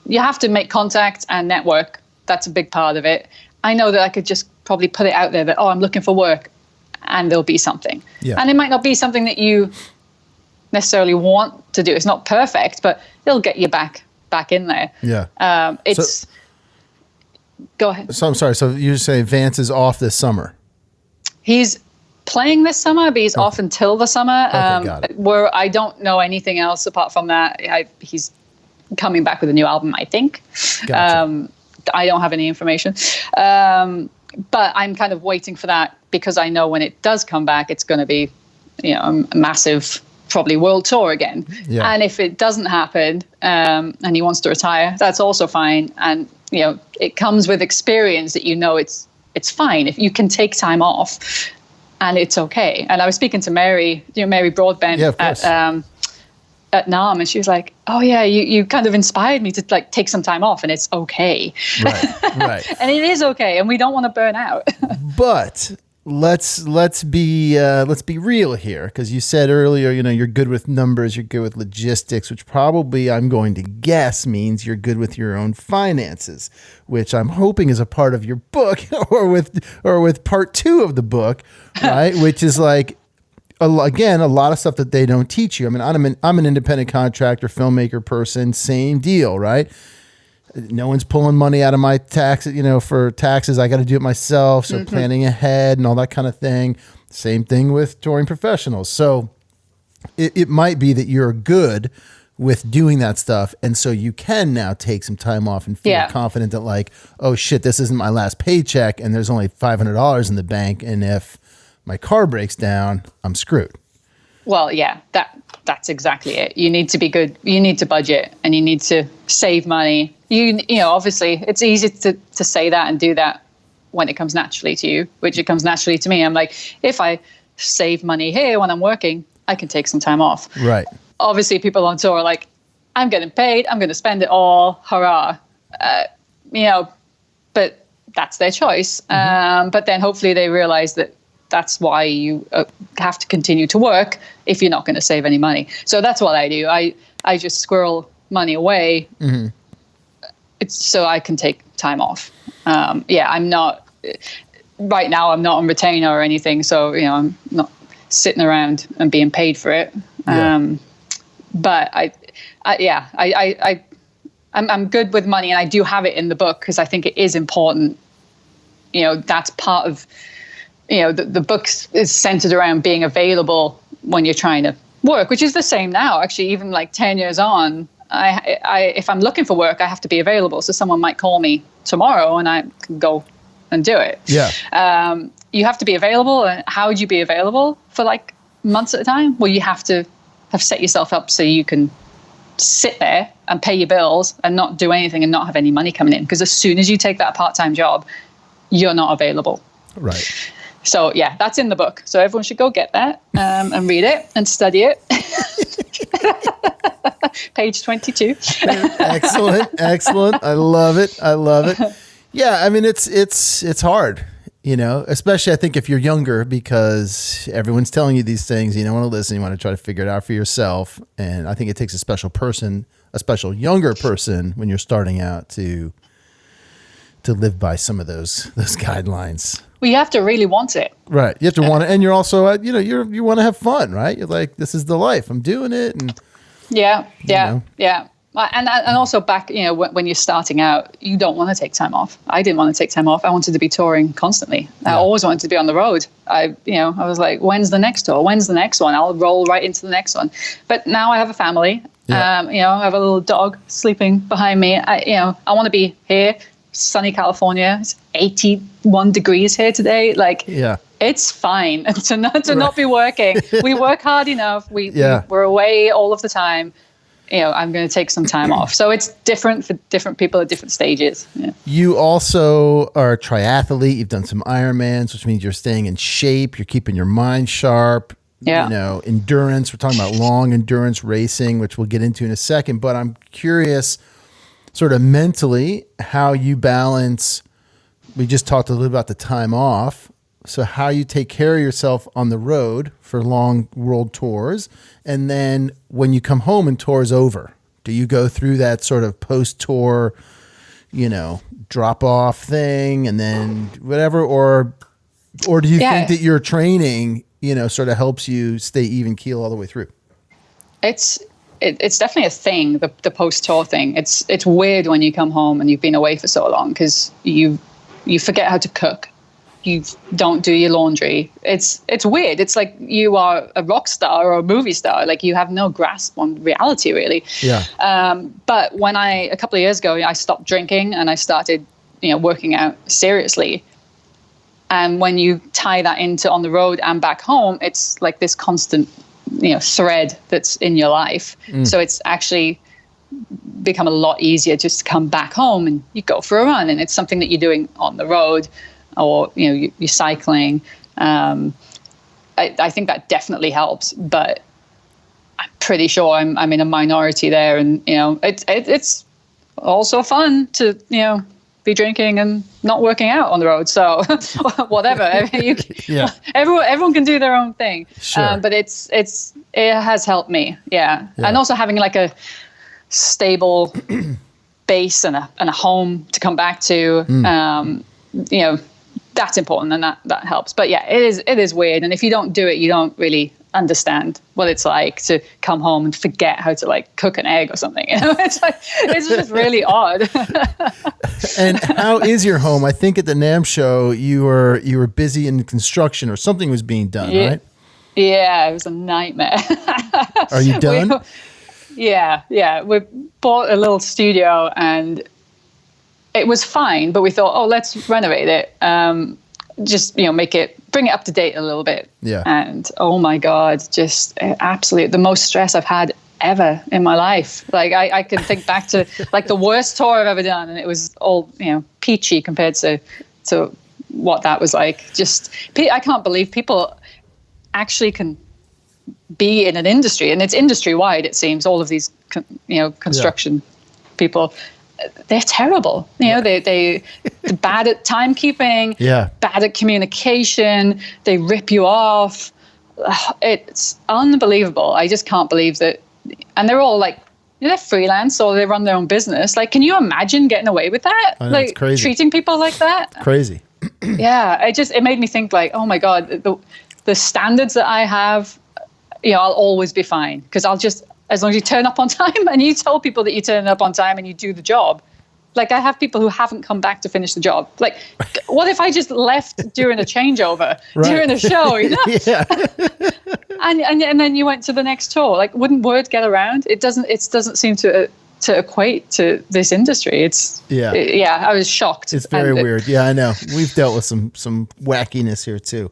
S4: you have to make contact and network. That's a big part of it. I know that I could just probably put it out there that, I'm looking for work, and there'll be something. Yeah. And it might not be something that you necessarily want to do. It's not perfect, but it'll get you back in there. Yeah. Go ahead.
S1: So I'm sorry. So you say Vance is off this summer?
S4: He's playing this summer, but he's off until the summer.
S1: Got it.
S4: Where I don't know anything else apart from that. He's coming back with a new album, I think. Gotcha. I don't have any information. But I'm kind of waiting for that, because I know when it does come back, it's going to be, a massive, probably world tour again. Yeah. And if it doesn't happen, and he wants to retire, that's also fine. And, it comes with experience that it's fine if you can take time off, and it's okay. And I was speaking to Mary, Mary Broadbent at NAMM, and she was like, oh yeah, you kind of inspired me to like take some time off, and it's okay. Right. And it is okay, and we don't want to burn out.
S1: But let's be real here, because you said earlier, you're good with numbers, you're good with logistics, which probably, I'm going to guess, means you're good with your own finances, which I'm hoping is a part of your book, or with part 2 of the book, right? Which is like, again, a lot of stuff that they don't teach you. I mean, I'm an independent contractor, filmmaker person, same deal, right? No one's pulling money out of my taxes, for taxes. I got to do it myself. So planning ahead and all that kind of thing. Same thing with touring professionals. So it might be that you're good with doing that stuff. And so you can now take some time off and feel confident that like, oh shit, this isn't my last paycheck and there's only $500 in the bank. And if my car breaks down, I'm screwed.
S4: Well, yeah, that's exactly it. You need to be good. You need to budget, and you need to save money. Obviously it's easy to say that and do that when it comes naturally to you, which it comes naturally to me. I'm like, if I save money here when I'm working, I can take some time off. Right. Obviously people on tour are like, I'm getting paid, I'm going to spend it all, hurrah. But that's their choice. But then hopefully they realize that that's why you have to continue to work if you're not going to save any money. So that's what I do. I just squirrel money away it's so I can take time off. I'm not right now. I'm not on retainer or anything, so I'm not sitting around and being paid for it. But I'm good with money, and I do have it in the book because I think it is important. That's part of the book is centered around being available when you're trying to work, which is the same now. Actually, even like 10 years on, I if I'm looking for work, I have to be available. So someone might call me tomorrow, and I can go and do it.
S1: Yeah.
S4: You have to be available. And how would you be available for like months at a time? Well, you have to have set yourself up so you can sit there and pay your bills and not do anything and not have any money coming in. Because as soon as you take that part-time job, you're not available.
S1: Right.
S4: So yeah, that's in the book. So everyone should go get that and read it and study it. Page 22.
S1: Excellent. I love it. Yeah, I mean it's hard, especially I think if you're younger, because everyone's telling you these things, you don't want to listen, you want to try to figure it out for yourself. And I think it takes a special younger person when you're starting out to live by some of those guidelines.
S4: Well, you have to really want it.
S1: Right. You have to want it. And you're also, you want to have fun, right? You're like, this is the life. I'm doing it. And
S4: Yeah. And also back, when you're starting out, you don't want to take time off. I didn't want to take time off. I wanted to be touring constantly. I always wanted to be on the road. I was like, when's the next tour? When's the next one? I'll roll right into the next one. But now I have a family.
S1: Yeah.
S4: I have a little dog sleeping behind me. I want to be here. Sunny California. It's 81 degrees here today. Like, it's fine to not be working. We work hard enough. We're away all of the time. I'm going to take some time off. So it's different for different people at different stages. Yeah.
S1: You also are a triathlete. You've done some Ironmans, which means you're staying in shape. You're keeping your mind sharp.
S4: Yeah.
S1: Endurance. We're talking about long endurance racing, which we'll get into in a second. But I'm curious, sort of mentally, how you balance. We just talked a little about the time off. So how you take care of yourself on the road for long world tours. And then when you come home and tour's over, do you go through that sort of post-tour, drop off thing and then whatever? Or do you think that your training, sort of helps you stay even keel all the way through?
S4: It's definitely a thing, the post-tour thing. It's weird when you come home and you've been away for so long because you forget how to cook. You don't do your laundry. It's weird. It's like you are a rock star or a movie star. Like you have no grasp on reality, really.
S1: Yeah.
S4: But when a couple of years ago, I stopped drinking and I started, working out seriously. And when you tie that into on the road and back home, it's like this constant, thread that's in your life. So it's actually become a lot easier just to come back home and you go for a run, and it's something that you're doing on the road. Or you're cycling. I think that definitely helps, but I'm pretty sure I'm in a minority there, and it's also fun to be drinking and not working out on the road. So whatever, everyone can do their own thing.
S1: Sure.
S4: But it has helped me, and also having like a stable base and a home to come back to. That's important, and that helps. But yeah, it is weird. And if you don't do it, you don't really understand what it's like to come home and forget how to like cook an egg or something. It's just really odd.
S1: And how is your home? I think at the NAMM show you were busy in construction or something was being done, right?
S4: Yeah, it was a nightmare.
S1: Are you done?
S4: Yeah. We bought a little studio and it was fine, but we thought, let's renovate it. Just, bring it up to date a little bit.
S1: Yeah.
S4: And oh my God, just absolutely the most stress I've had ever in my life. Like I can think back to like the worst tour I've ever done, and it was all, peachy compared to what that was like. Just, I can't believe people actually can be in an industry, and it's industry wide, it seems, all of these, construction people. They're terrible. They're bad at timekeeping, bad at communication. They rip you off. It's unbelievable. I just can't believe that. And they're all like they're freelance or they run their own business. Like, can you imagine getting away with that?
S1: I know,
S4: like
S1: it's crazy.
S4: treating people like that?
S1: Crazy.
S4: Yeah, it made me think like, oh my God, the standards that I have, I'll always be fine because as long as you turn up on time and you tell people that you turn up on time and you do the job. Like, I have people who haven't come back to finish the job. Like, what if I just left during a changeover, during a show,
S1: Yeah.
S4: and then you went to the next tour? Like, wouldn't word get around? It doesn't seem to equate to this industry. I was shocked.
S1: It's very weird. Yeah, I know. We've dealt with some wackiness here too.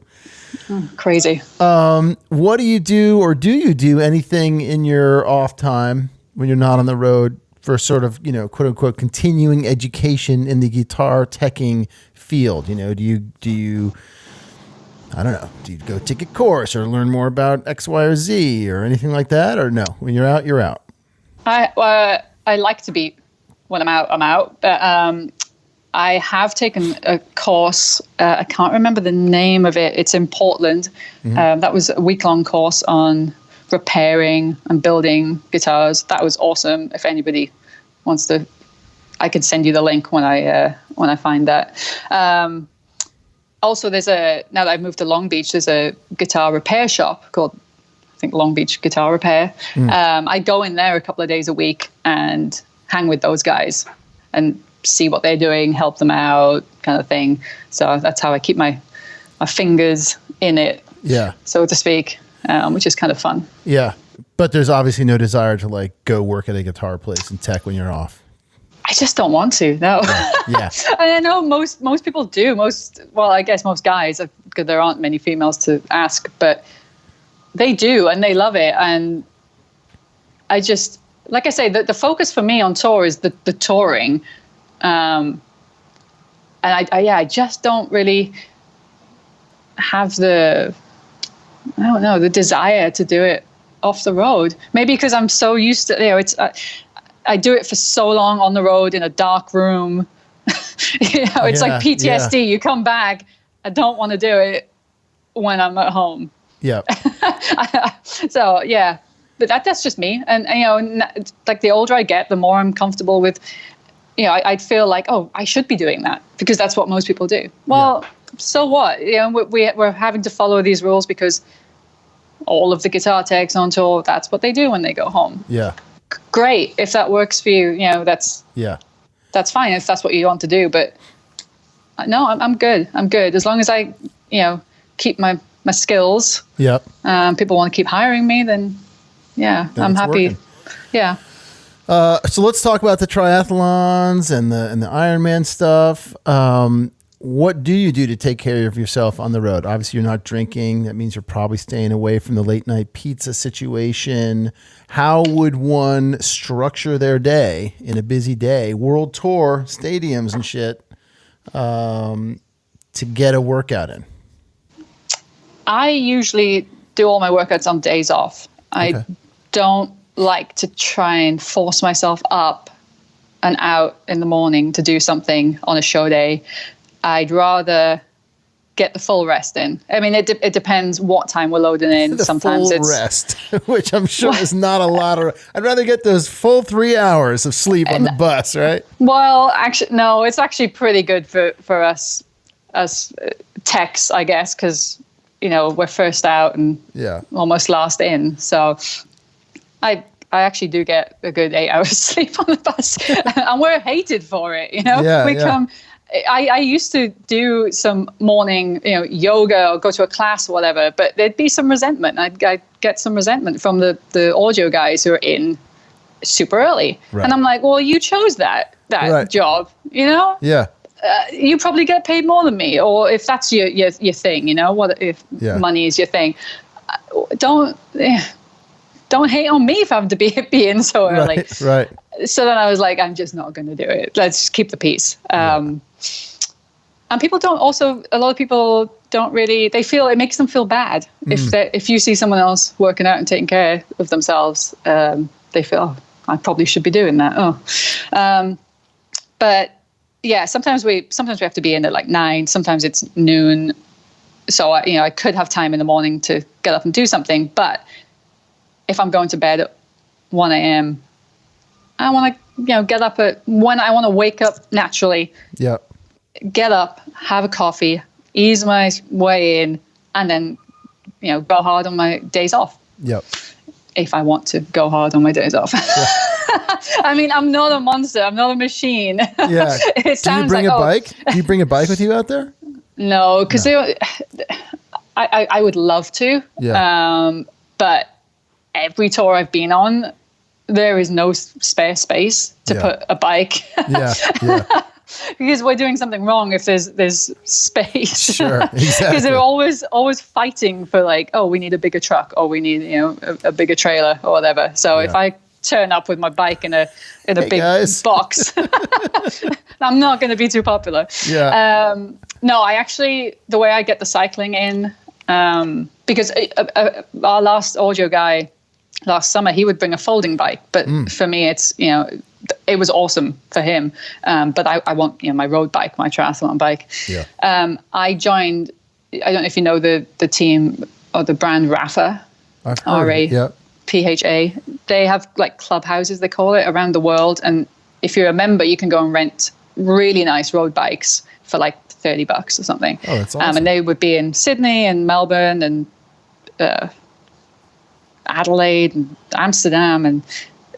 S4: Crazy.
S1: What do you do, or do you do anything in your off time when you're not on the road for sort of, quote unquote, continuing education in the guitar teching field? Do you, I don't know, do you go take a course or learn more about X, Y, or Z or anything like that? Or no, when you're out, you're out?
S4: I like to be, when I'm out, but I have taken a course. I can't remember the name of it. It's in Portland.
S1: Mm-hmm.
S4: That was a week-long course on repairing and building guitars. That was awesome. If anybody wants to, I could send you the link when I find that. Also, now that I've moved to Long Beach, there's a guitar repair shop called, I think, Long Beach Guitar Repair. I go in there a couple of days a week and hang with those guys and see what they're doing, help them out, kind of thing. So that's how I keep my fingers in it, so to speak, which is kind of fun. Yeah.
S1: But there's obviously no desire to like go work at a guitar place and tech when you're off.
S4: I just don't want to, no.
S1: Yeah.
S4: And I know most people do. I guess most guys, because there aren't many females to ask, but they do, and they love it. And I just, like I say, the focus for me on tour is the touring. And I just don't really have the desire to do it off the road. Maybe because I'm so used to, I do it for so long on the road in a dark room. It's like PTSD. Yeah. You come back, I don't want to do it when I'm at home.
S1: Yeah.
S4: So yeah, but that's just me. And like the older I get, the more I'm comfortable with. I'd feel like, oh, I should be doing that because that's what most people do. Well, so what? We're having to follow these rules because all of the guitar techs on tour, that's what they do when they go home.
S1: Yeah.
S4: Great. If that works for you, that's fine if that's what you want to do. But no, I'm good. I'm good. As long as I, keep my skills. Yeah. People want to keep hiring me, then I'm happy. Working. Yeah.
S1: So let's talk about the triathlons and the Ironman stuff. What do you do to take care of yourself on the road? Obviously, you're not drinking. That means you're probably staying away from the late night pizza situation. How would one structure their day in a busy day, world tour, stadiums and shit, to get a workout in?
S4: I usually do all my workouts on days off. I don't like to try and force myself up and out in the morning to do something on a show day. I'd rather get the full rest in. I mean, it depends what time we're loading in. Sometimes
S1: full rest, which I'm sure is not a lot of. I'd rather get those full 3 hours of sleep on the bus, right?
S4: Well, actually, no. It's actually pretty good for us as techs, I guess, because we're first out and almost last in. So I actually do get a good 8 hours sleep on the bus, and we're hated for it. Come. I used to do some morning, yoga or go to a class or whatever, but there'd be some resentment. I'd get some resentment from the audio guys who are in super early. Right. And I'm like, well, you chose that job,
S1: Yeah.
S4: You probably get paid more than me, or if that's your thing, what if money is your thing? Don't hate on me if I have to be in so early.
S1: Right.
S4: So then I was like, I'm just not going to do it. Let's just keep the peace. And people don't also, a lot of people don't really, they feel, it makes them feel bad. If you see someone else working out and taking care of themselves, they feel, oh, I probably should be doing that. But yeah, sometimes we have to be in at like 9, sometimes it's noon. So I could have time in the morning to get up and do something. But if I'm going to bed at 1 a.m., I want to, get up when I want to wake up naturally.
S1: Yeah.
S4: Get up, have a coffee, ease my way in, and then, go hard on my days off.
S1: Yep.
S4: If I want to go hard on my days off. Yeah. I mean, I'm not a monster. I'm not a machine.
S1: Yeah.
S4: It sounds
S1: Do you bring a bike? Do you bring a bike with you out there?
S4: No, because I would love to.
S1: Yeah.
S4: But every tour I've been on, there is no spare space to put a bike.
S1: Yeah.
S4: Because we're doing something wrong if there's space.
S1: Sure, exactly.
S4: Because they're always fighting for we need a bigger truck, or we need a bigger trailer or whatever. So if I turn up with my bike in a big box, I'm not going to be too popular.
S1: Yeah.
S4: No, I actually, the way I get the cycling in, because our last audio guy last summer, he would bring a folding bike, but for me, it's it was awesome for him. But I want my road bike, my triathlon bike.
S1: Yeah.
S4: I joined. I don't know if you know the team or the brand Rapha. RAPHA. They have clubhouses, they call it, around the world, and if you're a member, you can go and rent really nice road bikes for $30 or something.
S1: Oh, that's awesome.
S4: And they would be in Sydney and Melbourne and Adelaide and Amsterdam and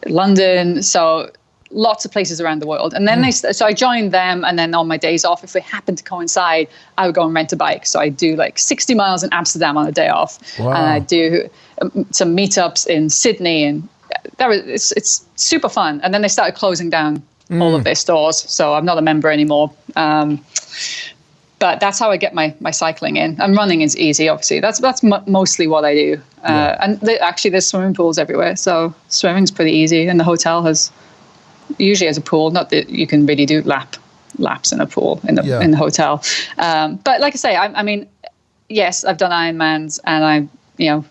S4: London. So lots of places around the world. And then so I joined them, and then on my days off, if they happened to coincide, I would go and rent a bike. So I do 60 miles in Amsterdam on a day off.
S1: Wow.
S4: And I do some meetups in Sydney, and it's super fun. And then they started closing down all of their stores, so I'm not a member anymore. But that's how I get my cycling in. And running is easy, obviously. That's mostly what I do. And actually, there's swimming pools everywhere, so swimming's pretty easy. And the hotel usually has a pool. Not that you can really do laps in a pool in the hotel. But like I say, I mean, yes, I've done Ironmans, and I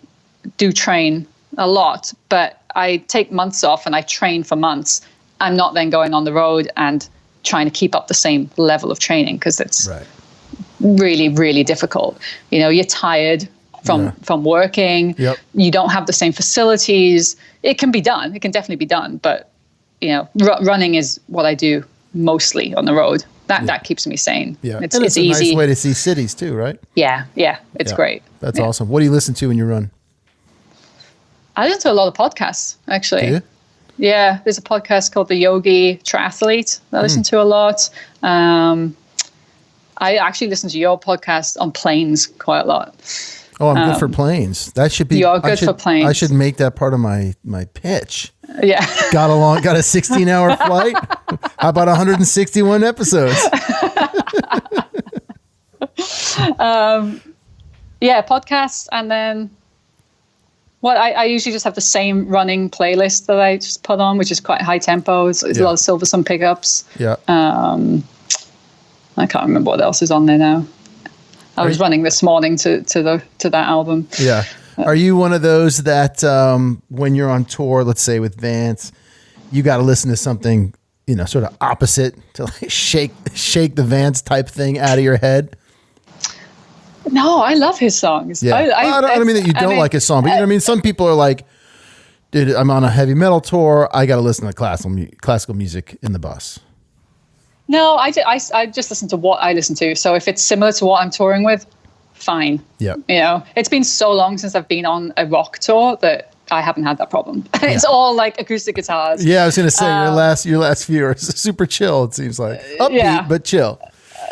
S4: do train a lot. But I take months off, and I train for months. I'm not then going on the road and trying to keep up the same level of training, because it's really, really difficult. You're tired from working. Yep. You don't have the same facilities. It can be done. It can definitely be done. But, running is what I do mostly on the road. That keeps me sane.
S1: Yeah.
S4: It's
S1: a
S4: easy.
S1: Nice way to see cities too, right?
S4: Yeah. It's great.
S1: That's awesome. What do you listen to when you run?
S4: I listen to a lot of podcasts, actually.
S1: Do you?
S4: Yeah, there's a podcast called The Yogi Triathlete that I listen to a lot. I actually listen to your podcast on planes quite a lot.
S1: Oh, I'm good for planes. That should be.
S4: You're good for planes.
S1: I should make that part of my pitch.
S4: Yeah.
S1: Got a 16-hour flight. How about 161 episodes?
S4: Podcasts, and then I usually just have the same running playlist that I just put on, which is quite high tempo. It's a lot of Silver Sun pickups. Yeah. I can't remember what else is on there now. I was running this morning to that album.
S1: Yeah. Are you one of those that when you're on tour, let's say with Vance, you got to listen to something, sort of opposite to shake the Vance type thing out of your head?
S4: No, I love his songs.
S1: Yeah. I don't mean that you don't like his song, but some people are like, dude, I'm on a heavy metal tour. I got to listen to classical music in the bus.
S4: No, I just listen to what I listen to. So if it's similar to what I'm touring with, fine. Yeah. It's been so long since I've been on a rock tour that I haven't had that problem. It's all acoustic guitars.
S1: Yeah, I was going to say your last few are super chill. It seems like upbeat but chill.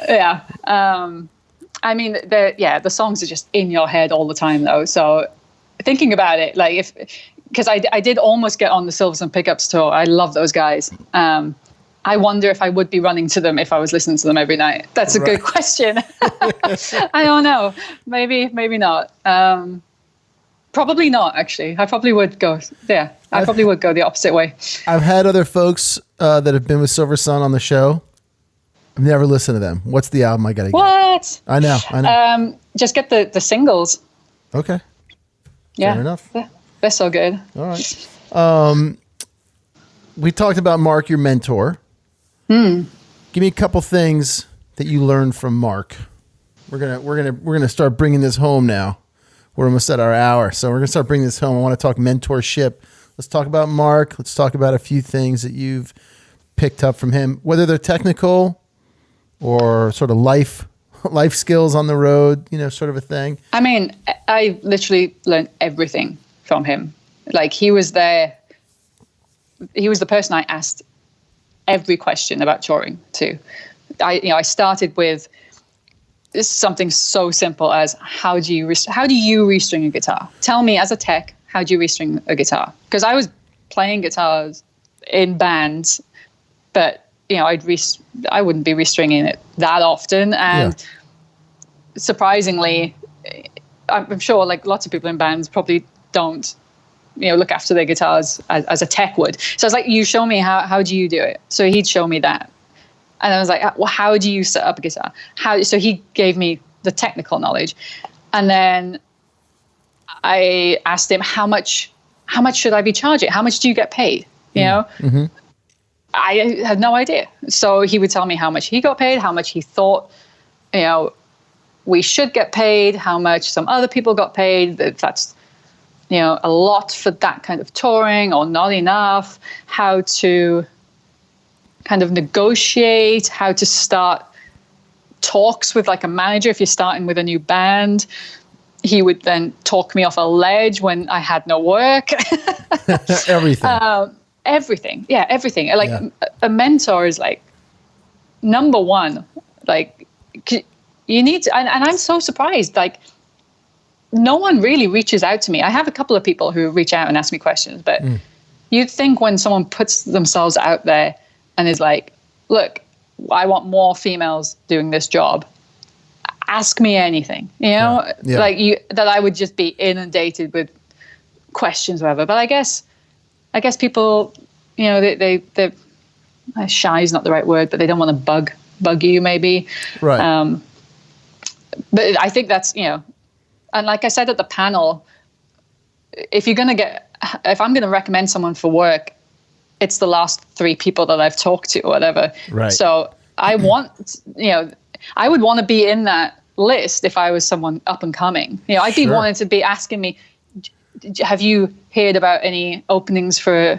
S4: Yeah. I mean, the songs are just in your head all the time, though. So thinking about it, because I did almost get on the Silver Sun Pickups tour. I love those guys. I wonder if I would be running to them if I was listening to them every night. That's a good question. I don't know. Maybe not. Probably not, actually. I probably would go. Yeah, I probably would go the opposite way.
S1: I've had other folks that have been with Silver Sun on the show. I've never listened to them. What's the album I got to get?
S4: What?
S1: I know.
S4: Just get the singles.
S1: Okay.
S4: Yeah.
S1: Fair enough.
S4: They're so good.
S1: All right. We talked about Mark, your mentor. Give me a couple things that you learned from Mark. We're gonna start bringing this home now. We're almost at our hour, so we're gonna start bringing this home. I want to talk mentorship, Let's talk about Mark. Let's talk about a few things that you've picked up from him, whether they're technical or sort of life skills on the road, sort of a thing.
S4: I mean, I literally learned everything from him. Like, he was there. He was the person I asked every question about touring to. I started with something so simple as how do you restring a guitar? Tell me, as a tech, how do you restring a guitar? Because I was playing guitars in bands, but I wouldn't be restringing it that often. And surprisingly, I'm sure like lots of people in bands probably don't, look after their guitars as a tech would. So I was like, you show me how do you do it? So he'd show me that. And I was like, well, how do you set up a guitar? So he gave me the technical knowledge. And then I asked him, how much should I be charging? How much do you get paid? Mm-hmm. I had no idea. So he would tell me how much he got paid, how much he thought, we should get paid, how much some other people got paid. That's, a lot for that kind of touring or not enough, how to kind of negotiate, how to start talks with like a manager if you're starting with a new band. He would then talk me off a ledge when I had no work.
S1: Everything.
S4: Everything. Yeah, everything. Like a mentor is like number one. Like you need to, and I'm so surprised. Like no one really reaches out to me. I have a couple of people who reach out and ask me questions, but you'd think when someone puts themselves out there and is like, look, I want more females doing this job. Ask me anything, like that I would just be inundated with questions, or whatever. But I guess people, they're shy is not the right word, but they don't want to bug you maybe.
S1: Right.
S4: But I think that's, and like I said at the panel, if I'm going to recommend someone for work, it's the last 3 people that I've talked to or whatever.
S1: Right.
S4: So I want, I would want to be in that list if I was someone up and coming. I'd be wanting to be asking me, have you heard about any openings for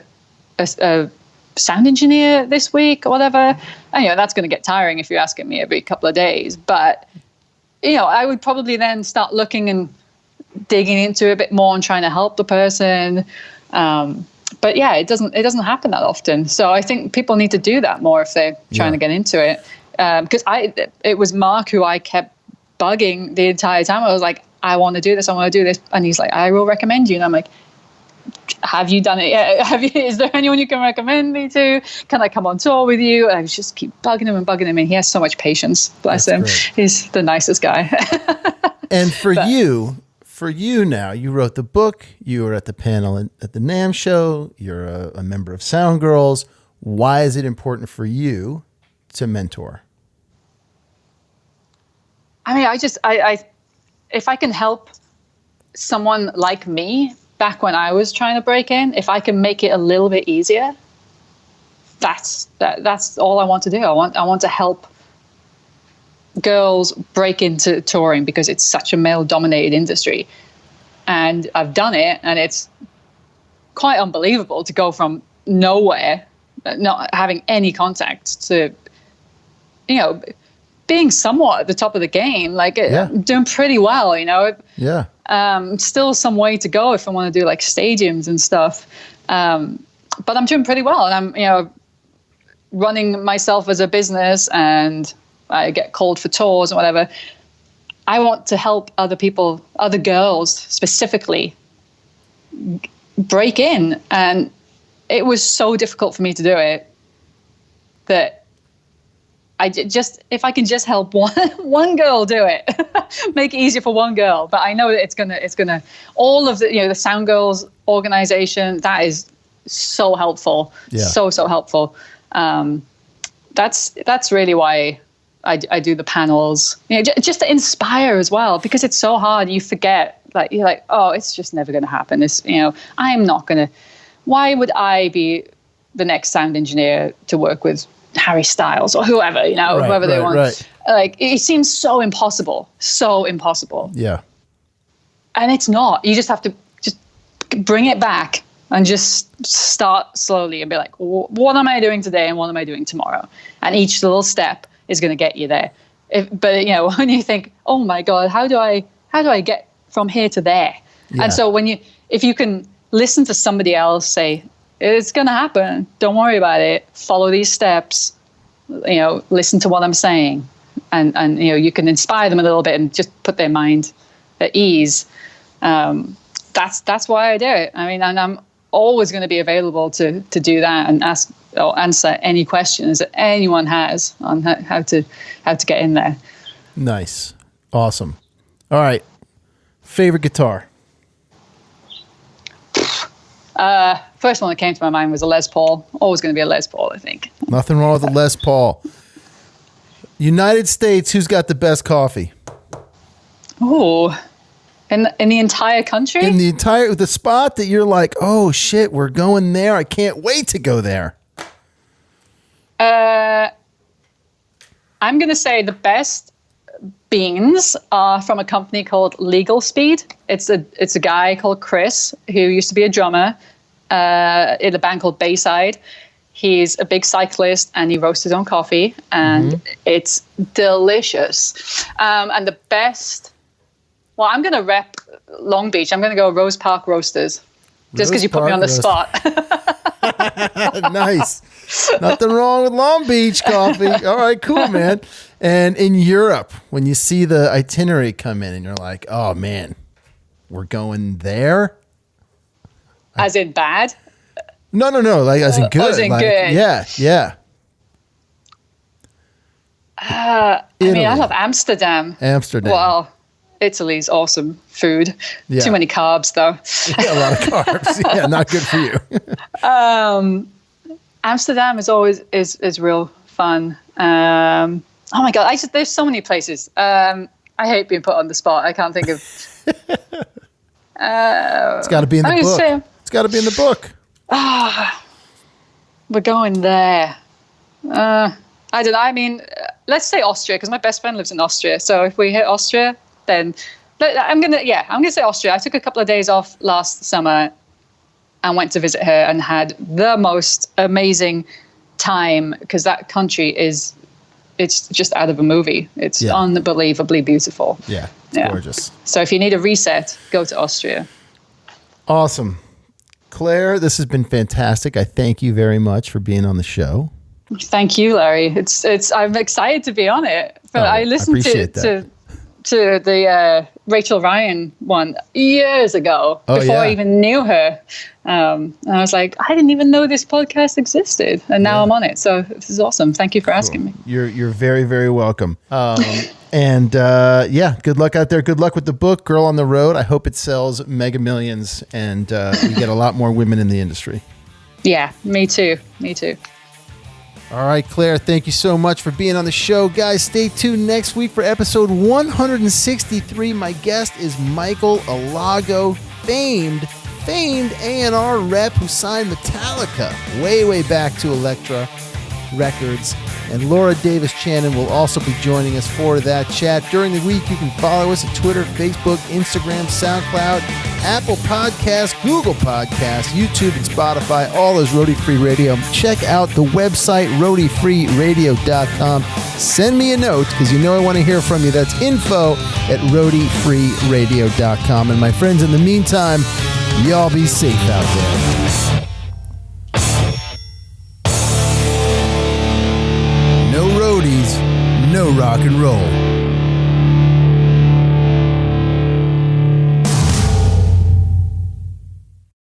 S4: a sound engineer this week or whatever? And, that's going to get tiring if you're asking me every couple of days. But, I would probably then start looking and digging into it a bit more and trying to help the person. But yeah, it doesn't happen that often. So I think people need to do that more if they're trying to get into it. Because it was Mark who I kept bugging the entire time. I was like, I want to do this. And he's like, I will recommend you. And I'm like, have you done it yet? Is there anyone you can recommend me to? Can I come on tour with you? And I just keep bugging him. And he has so much patience. Bless him. Great. He's the nicest guy.
S1: And for you now, you wrote the book, you were at the panel at the NAMM show, you're a member of Sound Girls. Why is it important for you to mentor?
S4: I mean, I if I can help someone like me back when I was trying to break in, if I can make it a little bit easier, that's all I want to do. I want to help girls break into touring because it's such a male-dominated industry. And I've done it, and it's quite unbelievable to go from nowhere, not having any contact, to, being somewhat at the top of the game. Like, I'm doing pretty well, Yeah. Still some way to go if I want to do like stadiums and stuff. But I'm doing pretty well, and I'm, running myself as a business, and I get called for tours and whatever. I want to help other people, other girls specifically, break in. And it was so difficult for me to do it that if I can just help one girl do it, make it easier for one girl. But I know that it's gonna all of the, the Sound Girls organization, that is so helpful. Yeah. So helpful. That's really why I do the panels, just to inspire as well, because it's so hard. You forget, like, you're like, oh, it's just never going to happen. It's, I'm not going to, why would I be the next sound engineer to work with Harry Styles or whoever, whoever they want. Right. Like, it seems so impossible.
S1: Yeah.
S4: And it's not. You just have to just bring it back and just start slowly and be like, what am I doing today and what am I doing tomorrow? And each little step is going to get you there. But when you think, oh my God, how do I get from here to there? Yeah. And so if you can listen to somebody else say, it's going to happen, don't worry about it, follow these steps, listen to what I'm saying, and you can inspire them a little bit and just put their mind at ease. That's why I do it. I mean, and I'm always going to be available to do that and ask or answer any questions that anyone has on how to get in there.
S1: Nice. Awesome. All right. Favorite guitar?
S4: First one that came to my mind was a Les Paul. Always going to be a Les Paul, I think.
S1: Nothing wrong with a Les Paul. United States, who's got the best coffee?
S4: Oh, in the entire country?
S1: In the spot that you're like, oh shit, we're going there. I can't wait to go there.
S4: I'm going to say the best beans are from a company called Legal Speed. It's a guy called Chris who used to be a drummer in a band called Bayside. He's a big cyclist and he roasts his own coffee, and it's delicious. And the best, well, I'm going to rep Long Beach. I'm going to go Rose Park Roasters just because you put me on the spot.
S1: Nice. Nothing wrong with Long Beach coffee. All right, cool, man. And in Europe, when you see the itinerary come in and you're like, oh man, we're going there?
S4: As in bad?
S1: No. Like as in good.
S4: As in
S1: like,
S4: good.
S1: Yeah.
S4: I mean, I love Amsterdam. Well, Italy's awesome food.
S1: Yeah.
S4: Too many carbs, though.
S1: Yeah, a lot of carbs. Yeah, not good for you.
S4: Amsterdam is always is real fun. Oh my God, there's so many places. I hate being put on the spot. I can't think of.
S1: It's got to be in the book. It's got to be in the book.
S4: We're going there. I don't know. I mean, let's say Austria because my best friend lives in Austria. So if we hit Austria, then I'm gonna say Austria. I took a couple of days off last summer and went to visit her and had the most amazing time because that country it's just out of a movie. It's unbelievably beautiful.
S1: Yeah, it's gorgeous.
S4: So if you need a reset, go to Austria.
S1: Awesome. Claire, this has been fantastic. I thank you very much for being on the show.
S4: Thank you, Larry. I'm excited to be on it. But I listened to the Rachel Ryan one years ago before I even knew her. And I was like, I didn't even know this podcast existed. And now I'm on it. So this is awesome. Thank you for asking me.
S1: You're very, very welcome. And good luck out there. Good luck with the book, Girl on the Road. I hope it sells mega millions and we get a lot more women in the industry. Yeah, me too. All right, Claire, thank you so much for being on the show. Guys, stay tuned next week for episode 163. My guest is Michael Alago, famed A&R rep who signed Metallica way back to Elektra Records. And Laura Davis Channon will also be joining us for that chat. During the week, you can follow us at Twitter, Facebook, Instagram, SoundCloud, Apple Podcasts, Google Podcasts, YouTube, and Spotify, all as Roadie Free Radio. Check out the website, roadiefreeradio.com. Send me a note, because you know I want to hear from you. That's info@roadiefreeradio.com. And my friends, in the meantime, y'all be safe out there. No roadies, no rock and roll.